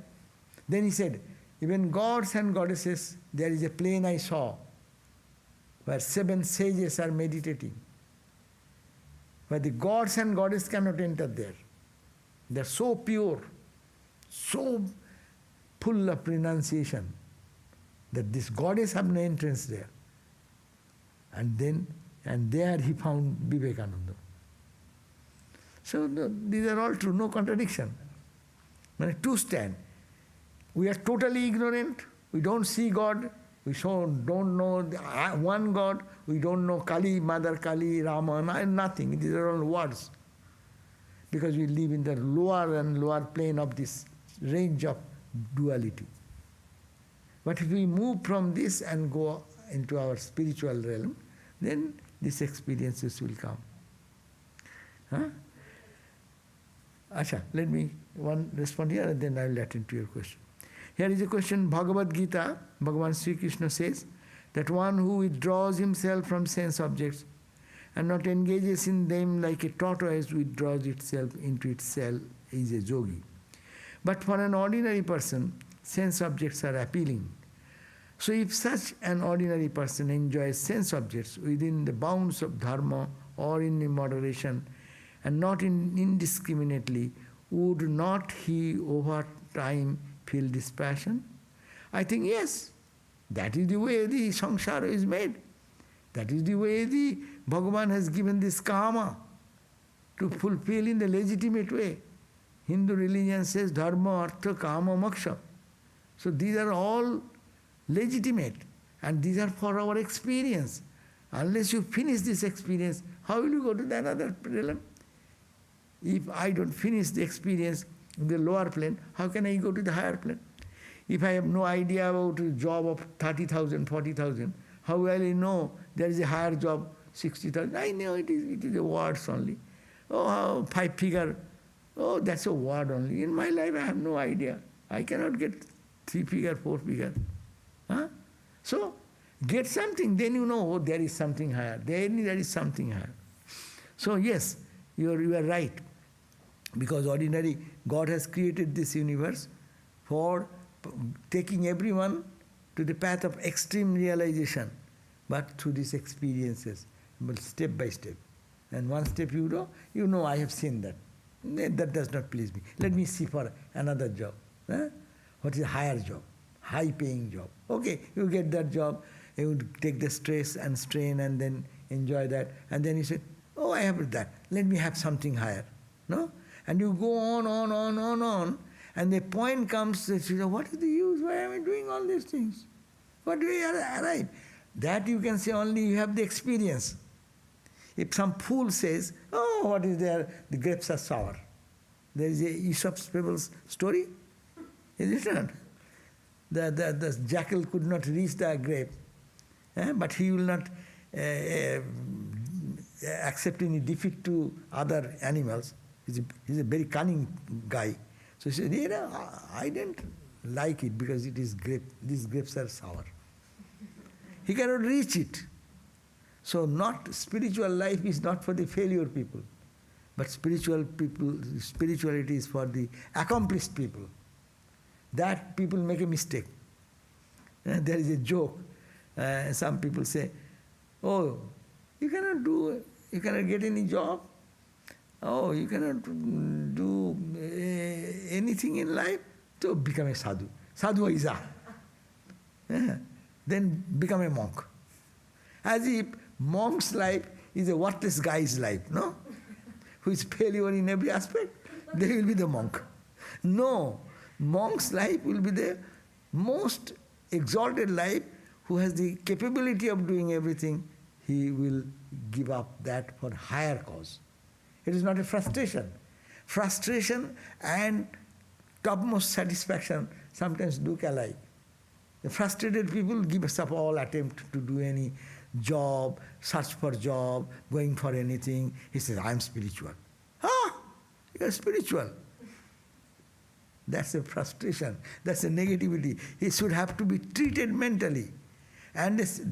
then he said, even gods and goddesses, there is a plane I saw where 7 sages are meditating. But the gods and goddesses cannot enter there. They are so pure, so full of renunciation, that this goddess have no entrance there. And there he found Vivekananda. So these are all true, no contradiction. Two stand. We are totally ignorant, we don't see God, we don't know one God, we don't know Kali, Mother Kali, Rama, nothing. These are all words. Because we live in the lower and lower plane of this range of duality. But if we move from this and go into our spiritual realm, then these experiences will come. Huh? Asha, let me respond here and then I will attend to your question. Here is a question, Bhagavad Gita, Bhagavan Sri Krishna says that one who withdraws himself from sense objects and not engages in them like a tortoise withdraws itself into its cell is a yogi. But for an ordinary person, sense objects are appealing. So if such an ordinary person enjoys sense objects within the bounds of dharma or in moderation and not indiscriminately, would not he over time feel this passion? I think yes, that is the way the samsara is made. That is the way the Bhagavan has given this karma to fulfill in the legitimate way. Hindu religion says dharma, artha, kama, moksha. So these are all legitimate and these are for our experience. Unless you finish this experience, how will you go to the another realm? If I don't finish the experience in the lower plane, how can I go to the higher plane? If I have no idea about a job of 30,000, 40,000, how will I know there is a higher job, 60,000? I know it is a words only. Oh, 5 figure, oh, that's a word only. In my life, I have no idea. I cannot get 3 figure, 4 figure. Huh? So, get something, then you know, oh, there is something higher. There is something higher. So, yes, you are right. Because ordinary, God has created this universe for taking everyone to the path of extreme realization, but through these experiences, but step by step. And one step you know I have seen that. That does not please me. Let me see for another job. Huh? What is a higher job? High paying job. Okay, you get that job, you would take the stress and strain and then enjoy that. And then you say, oh, I have that. Let me have something higher. No? And you go on. And the point comes that you know, what is the use? Why am I doing all these things? What do I arrive? That you can say only you have the experience. If some fool says, oh, what is there? The grapes are sour. There is a Aesop's fables story, is it not? The jackal could not reach the grape, but he will not accept any defeat to other animals. He's a very cunning guy. So he said, I didn't like it because it is grape. These grapes are sour. He cannot reach it. So spiritual life is not for the failure people, but spirituality is for the accomplished people. That people make a mistake. There is a joke. Some people say, oh, you cannot get any job. Oh, you cannot do anything in life. So become a sadhu. Sadhu Isa. Then become a monk. As if monk's life is a worthless guy's life, no? Who is failure in every aspect, they will be the monk. No, monk's life will be the most exalted life, who has the capability of doing everything. He will give up that for higher cause. It is not a frustration. Frustration and topmost satisfaction sometimes look alike. The frustrated people give up all attempt to do any job, search for job, going for anything. He says, I am spiritual. You are spiritual. That's a frustration. That's a negativity. He should have to be treated mentally. And this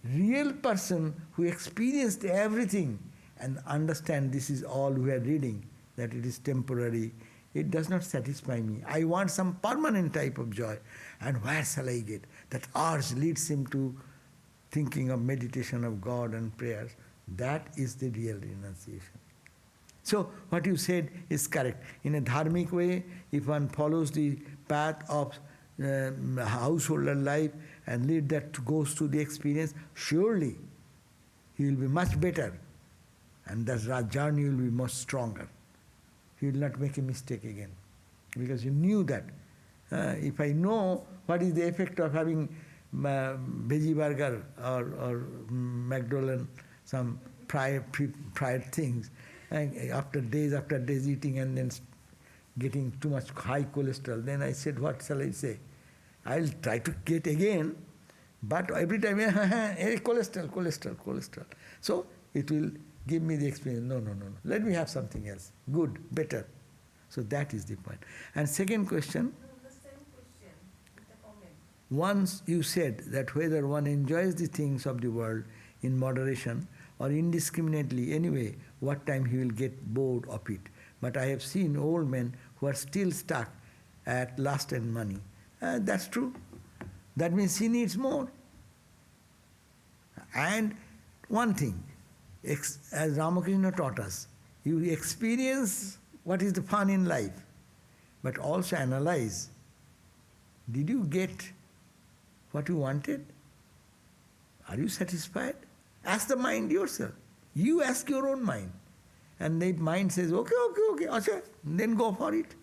real person who experienced everything and understand this is all we are reading, that it is temporary, it does not satisfy me. I want some permanent type of joy. And where shall I get? That urge leads him to thinking of meditation of God and prayers. That is the real renunciation. So what you said is correct. In a dharmic way, if one follows the path of householder life and lead that goes to the experience, surely he will be much better. And that journey will be much stronger. He will not make a mistake again. Because you knew that. If I know what is the effect of having veggie burger or McDonald's, some fried things, and after days eating and then getting too much high cholesterol, then I said, what shall I say? I'll try to get again, but every time, cholesterol. So it will give me the experience, no. Let me have something else, good, better. So that is the point. And second question, The same question, with the comment. once you said that whether one enjoys the things of the world in moderation or indiscriminately anyway, what time he will get bored of it. But I have seen old men who are still stuck at lust and money. That's true. That means he needs more. And one thing, as Ramakrishna taught us, you experience what is the fun in life, but also analyze. Did you get what you wanted? Are you satisfied? Ask the mind yourself. You ask your own mind. And the mind says, okay, asha, then go for it.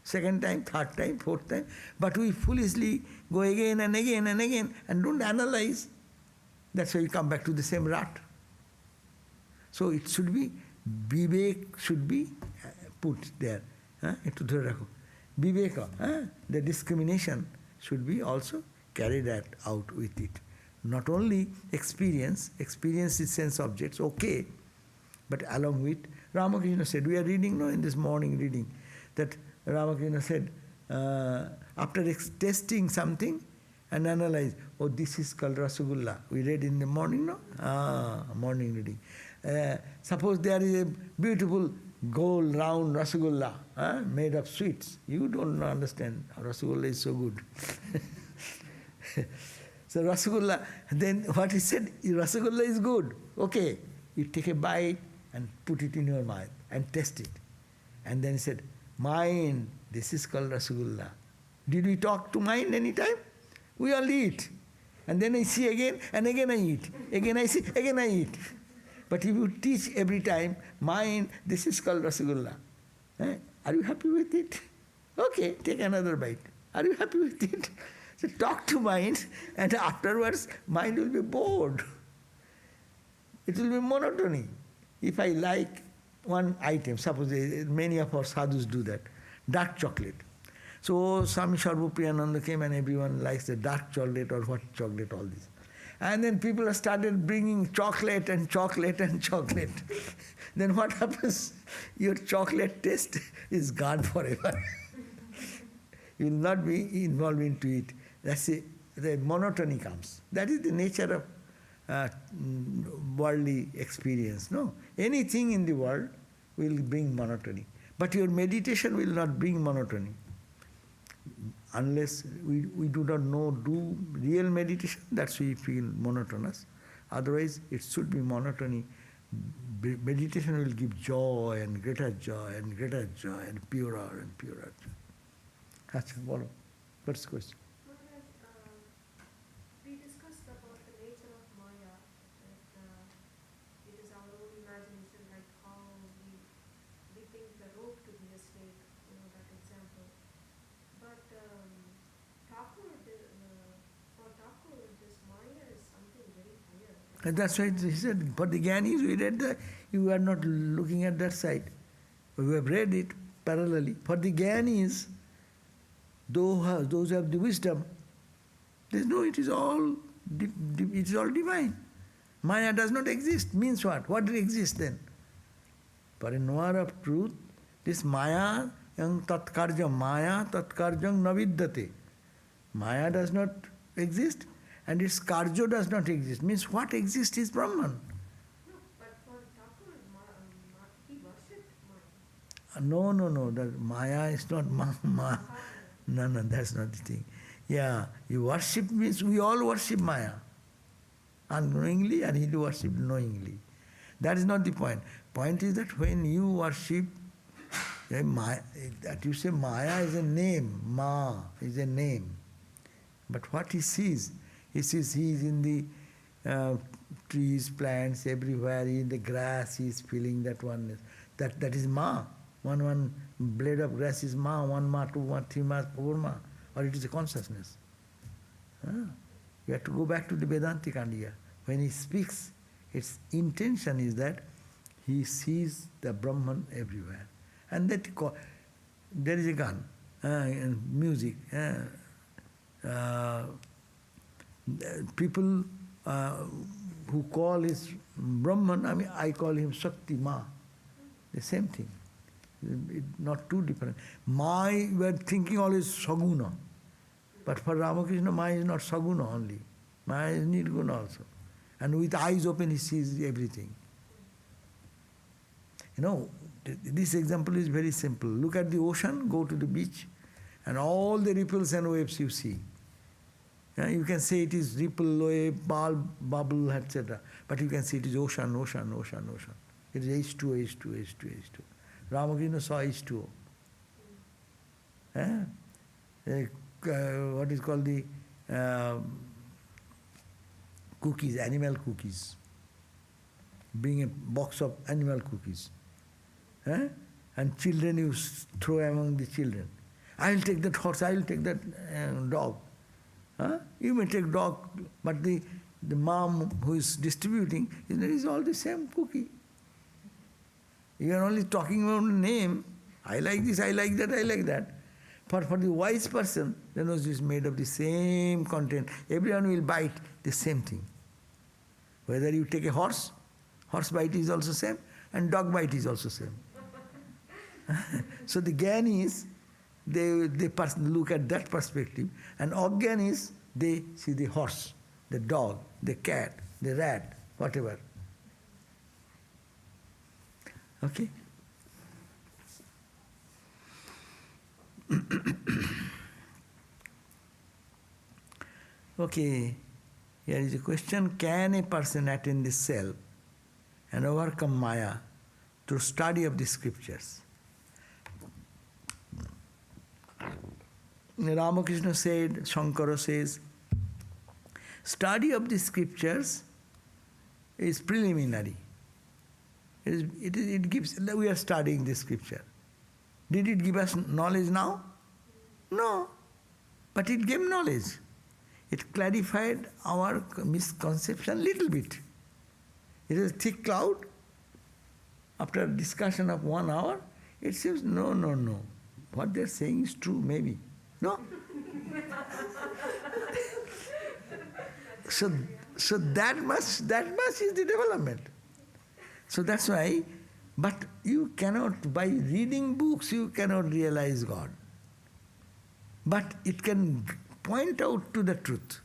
Second time, third time, fourth time. But we foolishly go again and again and again and don't analyze. That's why we come back to the same rut. So it should be, vivek should be put there. Viveka, the discrimination should be also carried out with it. Not only experience is sense objects, okay, but along with, Ramakrishna said, we are reading now in this morning reading, that Ramakrishna said, after testing something and analyze, oh, this is called Rasagulla. We read in the morning, no? Morning reading. Suppose there is a beautiful gold round Rasagulla made of sweets. You don't understand. Rasagulla is so good. So Rasagulla, then what he said, Rasagulla is good. Okay, you take a bite and put it in your mouth and test it. And then he said, mind, this is called Rasagulla. Did we talk to mind any time? We all eat. And then I see again, and again I eat. Again I see, again I eat. But if you teach every time, mind, this is called Rasagulla. Are you happy with it? Okay, take another bite. Are you happy with it? So talk to mind, and afterwards, mind will be bored. It will be monotony. If I like one item, suppose many of our sadhus do that, dark chocolate. So Swami Sarvapriyananda came and everyone likes the dark chocolate or what chocolate, all this. And then people have started bringing chocolate and chocolate and chocolate. then what happens? Your chocolate taste is gone forever. You will not be involved into it. That's it. The monotony comes. That is the nature of worldly experience. No, anything in the world will bring monotony. But your meditation will not bring monotony. Unless we do not do real meditation, that's why we feel monotonous. Otherwise, it should be monotony. Meditation will give joy and greater joy and greater joy and purer joy. Acha, bolo. What's the question? We discussed about the nature of maya, that it is our own imagination, like how we think the rope to be a snake, that example. But Thakur, for Thakur, this maya is something very higher. And that's why he said, for the Gyanis, we read that you are not looking at that side. We have read it parallelly. For the Gyanis, those who have the wisdom, they know it is all divine. Maya does not exist. Means what? What exists then? For a knower of truth, this maya and tat-kāryaṃ, maya tat-kāryaṃ na vidyate. Maya does not exist and its karjo does not exist. Means what exists is Brahman. No, but for Thakur, he worshipped maya. No. That maya is not ma. No, that's not the thing. Yeah, you worship means we all worship maya. Unknowingly, and he do worship knowingly. That is not the point. Point is that when you worship, that you say maya is a name, ma is a name. But what he sees he is in the trees, plants, everywhere, in the grass, he is feeling that oneness. That is ma. One blade of grass is ma, one ma, two ma, three ma, four ma, or it is a consciousness. You have to go back to the Vedanta Kandiya. When he speaks, its intention is that he sees the Brahman everywhere. And that there is a gun, and music. People who call his Brahman, I call him Shakti Ma. The same thing. Not too different. Ma, we are thinking always Saguna. But for Ramakrishna, Ma is not Saguna only. Ma is Nirguna also. And with eyes open, he sees everything. This example is very simple. Look at the ocean, go to the beach, and all the ripples and waves you see. You can say it is ripple, wave, bubble, etc. But you can say it is ocean. It is H2O. Ramakrishna saw H2O. What is called the cookies, animal cookies. Bring a box of animal cookies. And children you throw among the children. I will take that horse, I will take that dog. You may take dog, but the mom who is distributing is all the same cookie. You are only talking about the name. I like this, I like that, I like that. For the wise person, the nose is made of the same content. Everyone will bite the same thing. Whether you take a horse bite is also same, and dog bite is also same. So the Gyanis, they look at that perspective, and Ajñanis, they see the horse, the dog, the cat, the rat, whatever. Okay? Okay, here is a question. Can a person attain the self and overcome maya through study of the scriptures? Ramakrishna said, Shankara says, study of the scriptures is preliminary. It gives, we are studying the scripture. Did it give us knowledge now? No. But it gave knowledge. It clarified our misconception little bit. It is a thick cloud. After a discussion of 1 hour, it seems, no. What they are saying is true, maybe. No? So that much is the development. So that's why But you cannot, by reading books, you cannot realize God. But it can point out to the truth.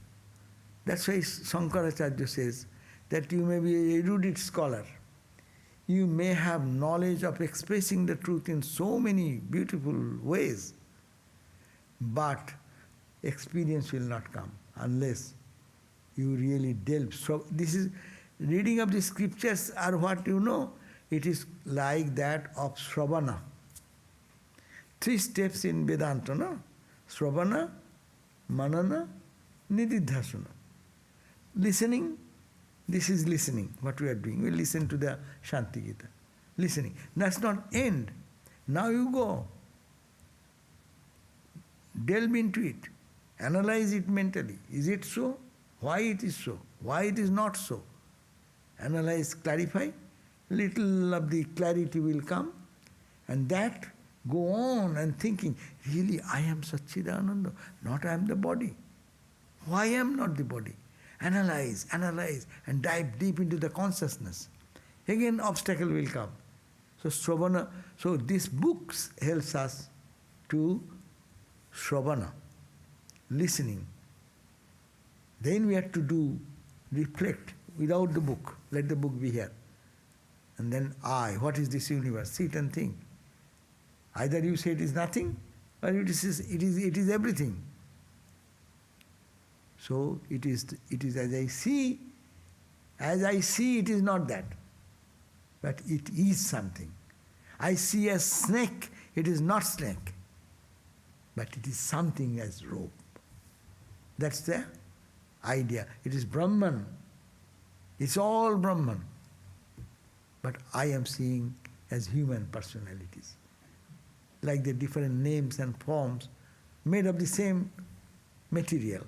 That's why Shankaracharya says that you may be an erudite scholar. You may have knowledge of expressing the truth in so many beautiful ways, but experience will not come unless you really delve. So this is, reading of the scriptures are what you know. It is like that of Sravana. 3 steps in Vedanta, no? Sravana, Manana, Nididhasana. Listening, this is listening, what we are doing. We listen to the Shanti Gita. Listening. That's not end. Now you go. Delve into it. Analyze it mentally. Is it so? Why it is so? Why it is not so? Analyze, clarify. Little of the clarity will come. And that, go on and thinking, really I am Satchidananda, not I am the body. Why I am not the body? Analyze, and dive deep into the consciousness. Again, obstacle will come. So Sravana, so this book helps us to Sravana, listening. Then we have to do, reflect without the book. Let the book be here. And then what is this universe? Sit and think. Either you say it is nothing, or it is everything. So it is as I see it is not that, but it is something. I see a snake, it is not snake, but it is something as rope. That's the idea. It is Brahman. It's all Brahman. But I am seeing as human personalities, like the different names and forms made of the same material.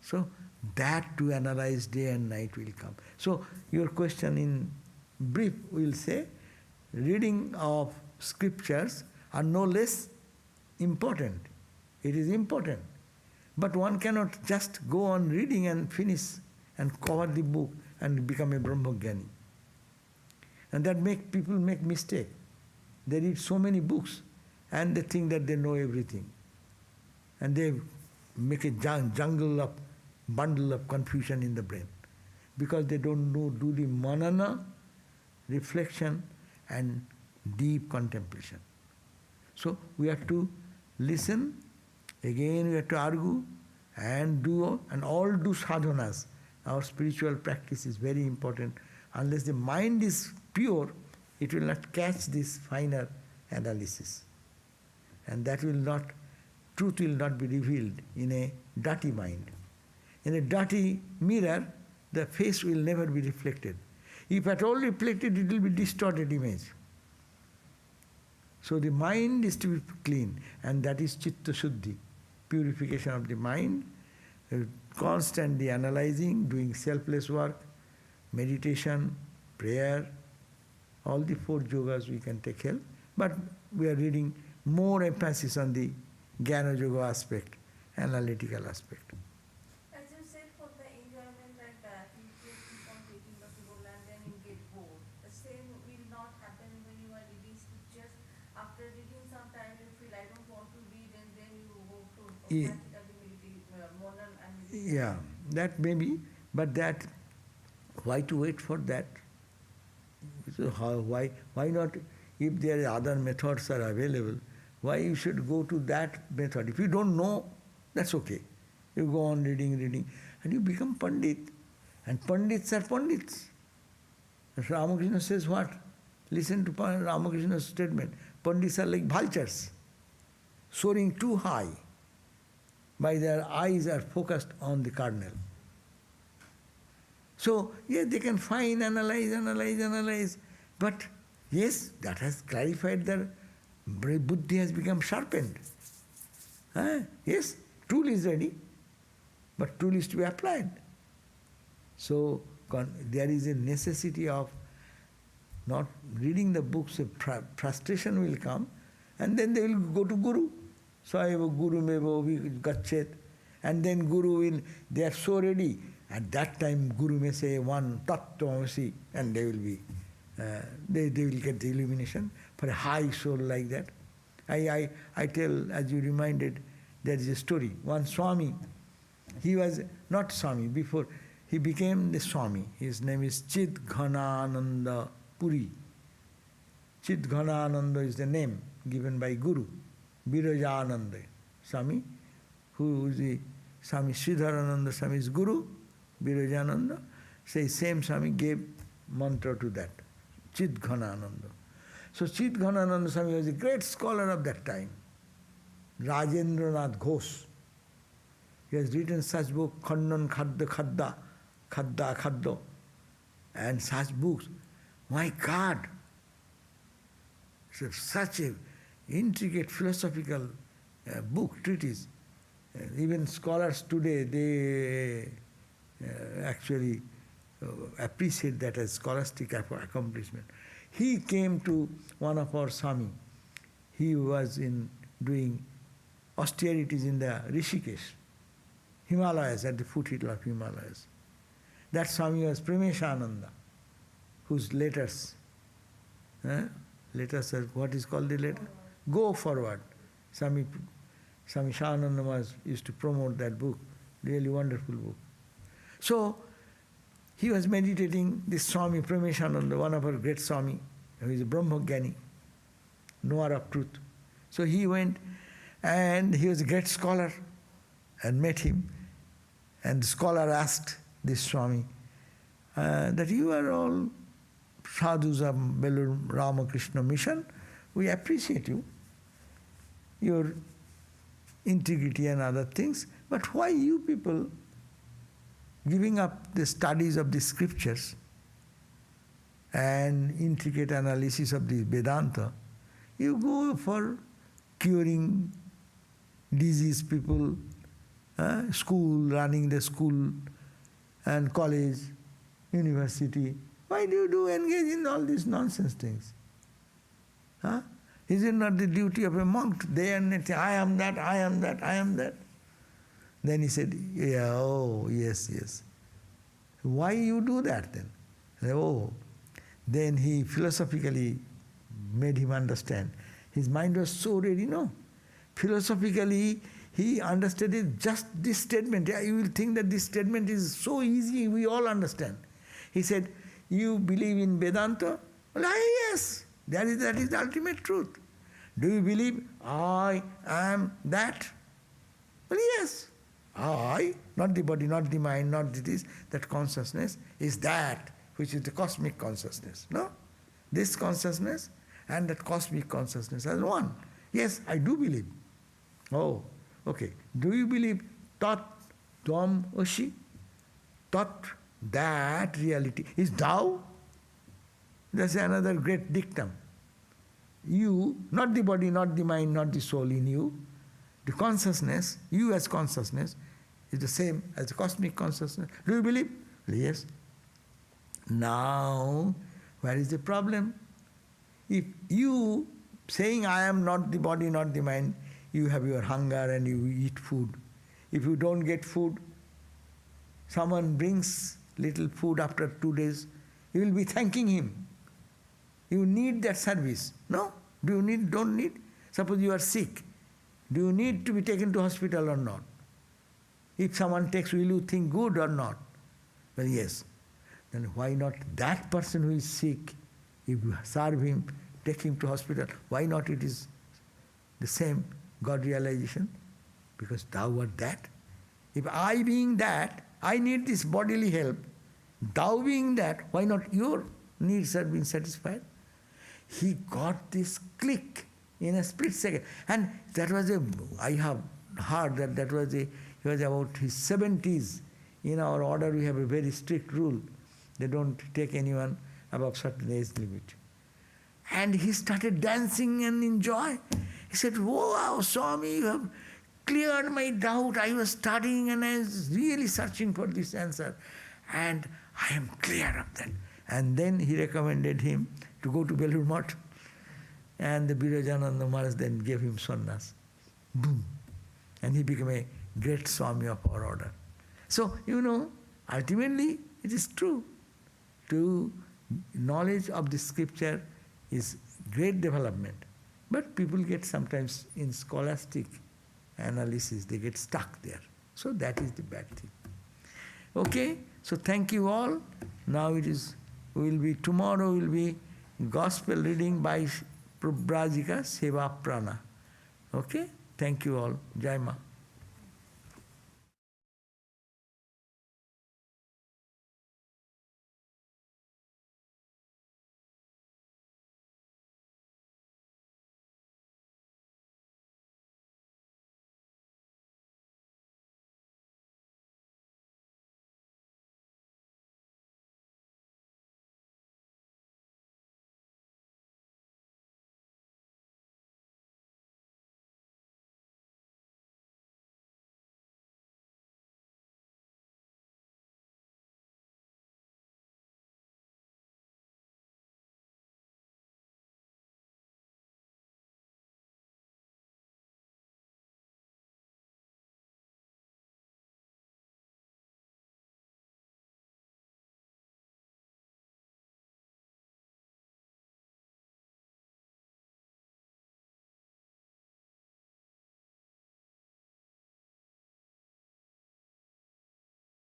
So that to analyze day and night will come. So your question in brief will say, reading of scriptures are no less important. It is important. But one cannot just go on reading and finish and cover the book and become a Brahmagyani. And that people make mistake. They read so many books and they think that they know everything. And they make a bundle of confusion in the brain. Because they don't do the manana, reflection and deep contemplation. So we have to listen, again we have to argue and all do sadhanas. Our spiritual practice is very important. Unless the mind is pure, it will not catch this finer analysis. And truth will not be revealed in a dirty mind. In a dirty mirror, the face will never be reflected. If at all reflected, it will be distorted image. So the mind is to be clean, and that is chitta shuddhi, purification of the mind, constantly analyzing, doing selfless work, meditation, prayer, all the 4 yogas we can take help. But we are reading more emphasis on the Jnana Yoga aspect, analytical aspect. As you said, for the enjoyment like that, you just keep on taking the book and then you get bored. The same will not happen when you are reading scriptures. After reading some time, you feel I don't want to read, and then you go to modern and meditation. Yeah, that may be, but that, why to wait for that? So why not, if there are other methods are available, why you should go to that method? If you don't know, that's okay. You go on reading, and you become Pandit. And Pandits are Pandits. Ramakrishna says what? Listen to Ramakrishna's statement. Pandits are like vultures, soaring too high, by their eyes are focused on the kernel. So, yes, they can find, analyze, but yes, that has clarified their buddhi has become sharpened. Yes, tool is ready, but tool is to be applied. So, there is a necessity of not reading the books, frustration will come, and then they will go to Guru. Saiva Guru Mevo Gachet, and then Guru will, they are so ready. At that time, Guru may say one tat-tvajñasya, and they will be they will get the illumination for a high soul like that. I tell, as you reminded, there is a story. One Swami, he was not Swami, before he became the Swami. His name is Chit-Ghanananda Puri. Chit-Ghanananda is the name given by Guru, Virajananda Swami, who is the Swami Sridharananda Swami is Guru, Virajananda. Say same Swami gave mantra to that, Chit-Ghanananda. So Chit-Ghanananda Swami was a great scholar of that time. Rajendranath Ghosh. He has written such book, Khandan Khadda, Khadda, and such books. My God! Such a intricate philosophical book, treatise. Even scholars today, they actually appreciate that as scholastic accomplishment. He came to one of our Swami. He was doing austerities in the Rishikesh, Himalayas, at the foothill of Himalayas. That Swami was Prameshananda, whose letters are, what is called the letter? Go Forward. Swami Shananda used to promote that book, really wonderful book. So, he was meditating, this Swami Prameshananda, one of our great Swami, who is a Brahmagyani, knower of truth. So he went, and he was a great scholar, and met him. And the scholar asked this Swami, that you are all sadhus of Belur Ramakrishna mission, we appreciate you, your integrity and other things, but why you people giving up the studies of the scriptures and intricate analysis of the Vedanta, you go for curing diseased people, school, running the school and college, university. Why do you engage in all these nonsense things? Is it not the duty of a monk day and night, I am that, I am that, I am that? Then he said, yeah, oh, yes. Why you do that then? Oh. Then he philosophically made him understand. His mind was so ready, no? Philosophically, he understood it, just this statement. Yeah, you will think that this statement is so easy, we all understand. He said, you believe in Vedanta? Well, yes, that is the ultimate truth. Do you believe I am that? Well, yes. I, not the body, not the mind, not this, that consciousness is that, which is the cosmic consciousness. No? This consciousness and that cosmic consciousness as one. Yes, I do believe. Oh, okay. Do you believe tat tvam asi? Tat, that reality, is thou? That's another great dictum. You, not the body, not the mind, not the soul in you, the consciousness, you as consciousness, is the same as the cosmic consciousness. Do you believe? Yes. Now, where is the problem? If you saying I am not the body, not the mind, you have your hunger and you eat food. If you don't get food, someone brings little food after 2 days, you will be thanking him. You need that service. No? Do you need, don't need? Suppose you are sick. Do you need to be taken to hospital or not? If someone takes, will you think good or not? Well, yes. Then why not that person who is sick, if you serve him, take him to hospital, why not it is the same God realization? Because thou art that. If I being that, I need this bodily help. Thou being that, why not your needs are being satisfied? He got this click in a split second. And that was I have heard that was he was about his 70s. In our order we have a very strict rule. They don't take anyone above certain age limit. And he started dancing and enjoy. He said, wow, Swami, you have cleared my doubt. I was studying and I was really searching for this answer. And I am clear of that. And then he recommended him to go to Belur Math. And the Virajananda Maharaj then gave him sannyas. Boom. And he became a great Swami of our order. So, ultimately it is true. To knowledge of the scripture is great development. But people get sometimes in scholastic analysis, they get stuck there. So that is the bad thing. Okay, so thank you all. Now tomorrow will be gospel reading by Prabhupada Seva Prana. Okay, thank you all. Jai Ma.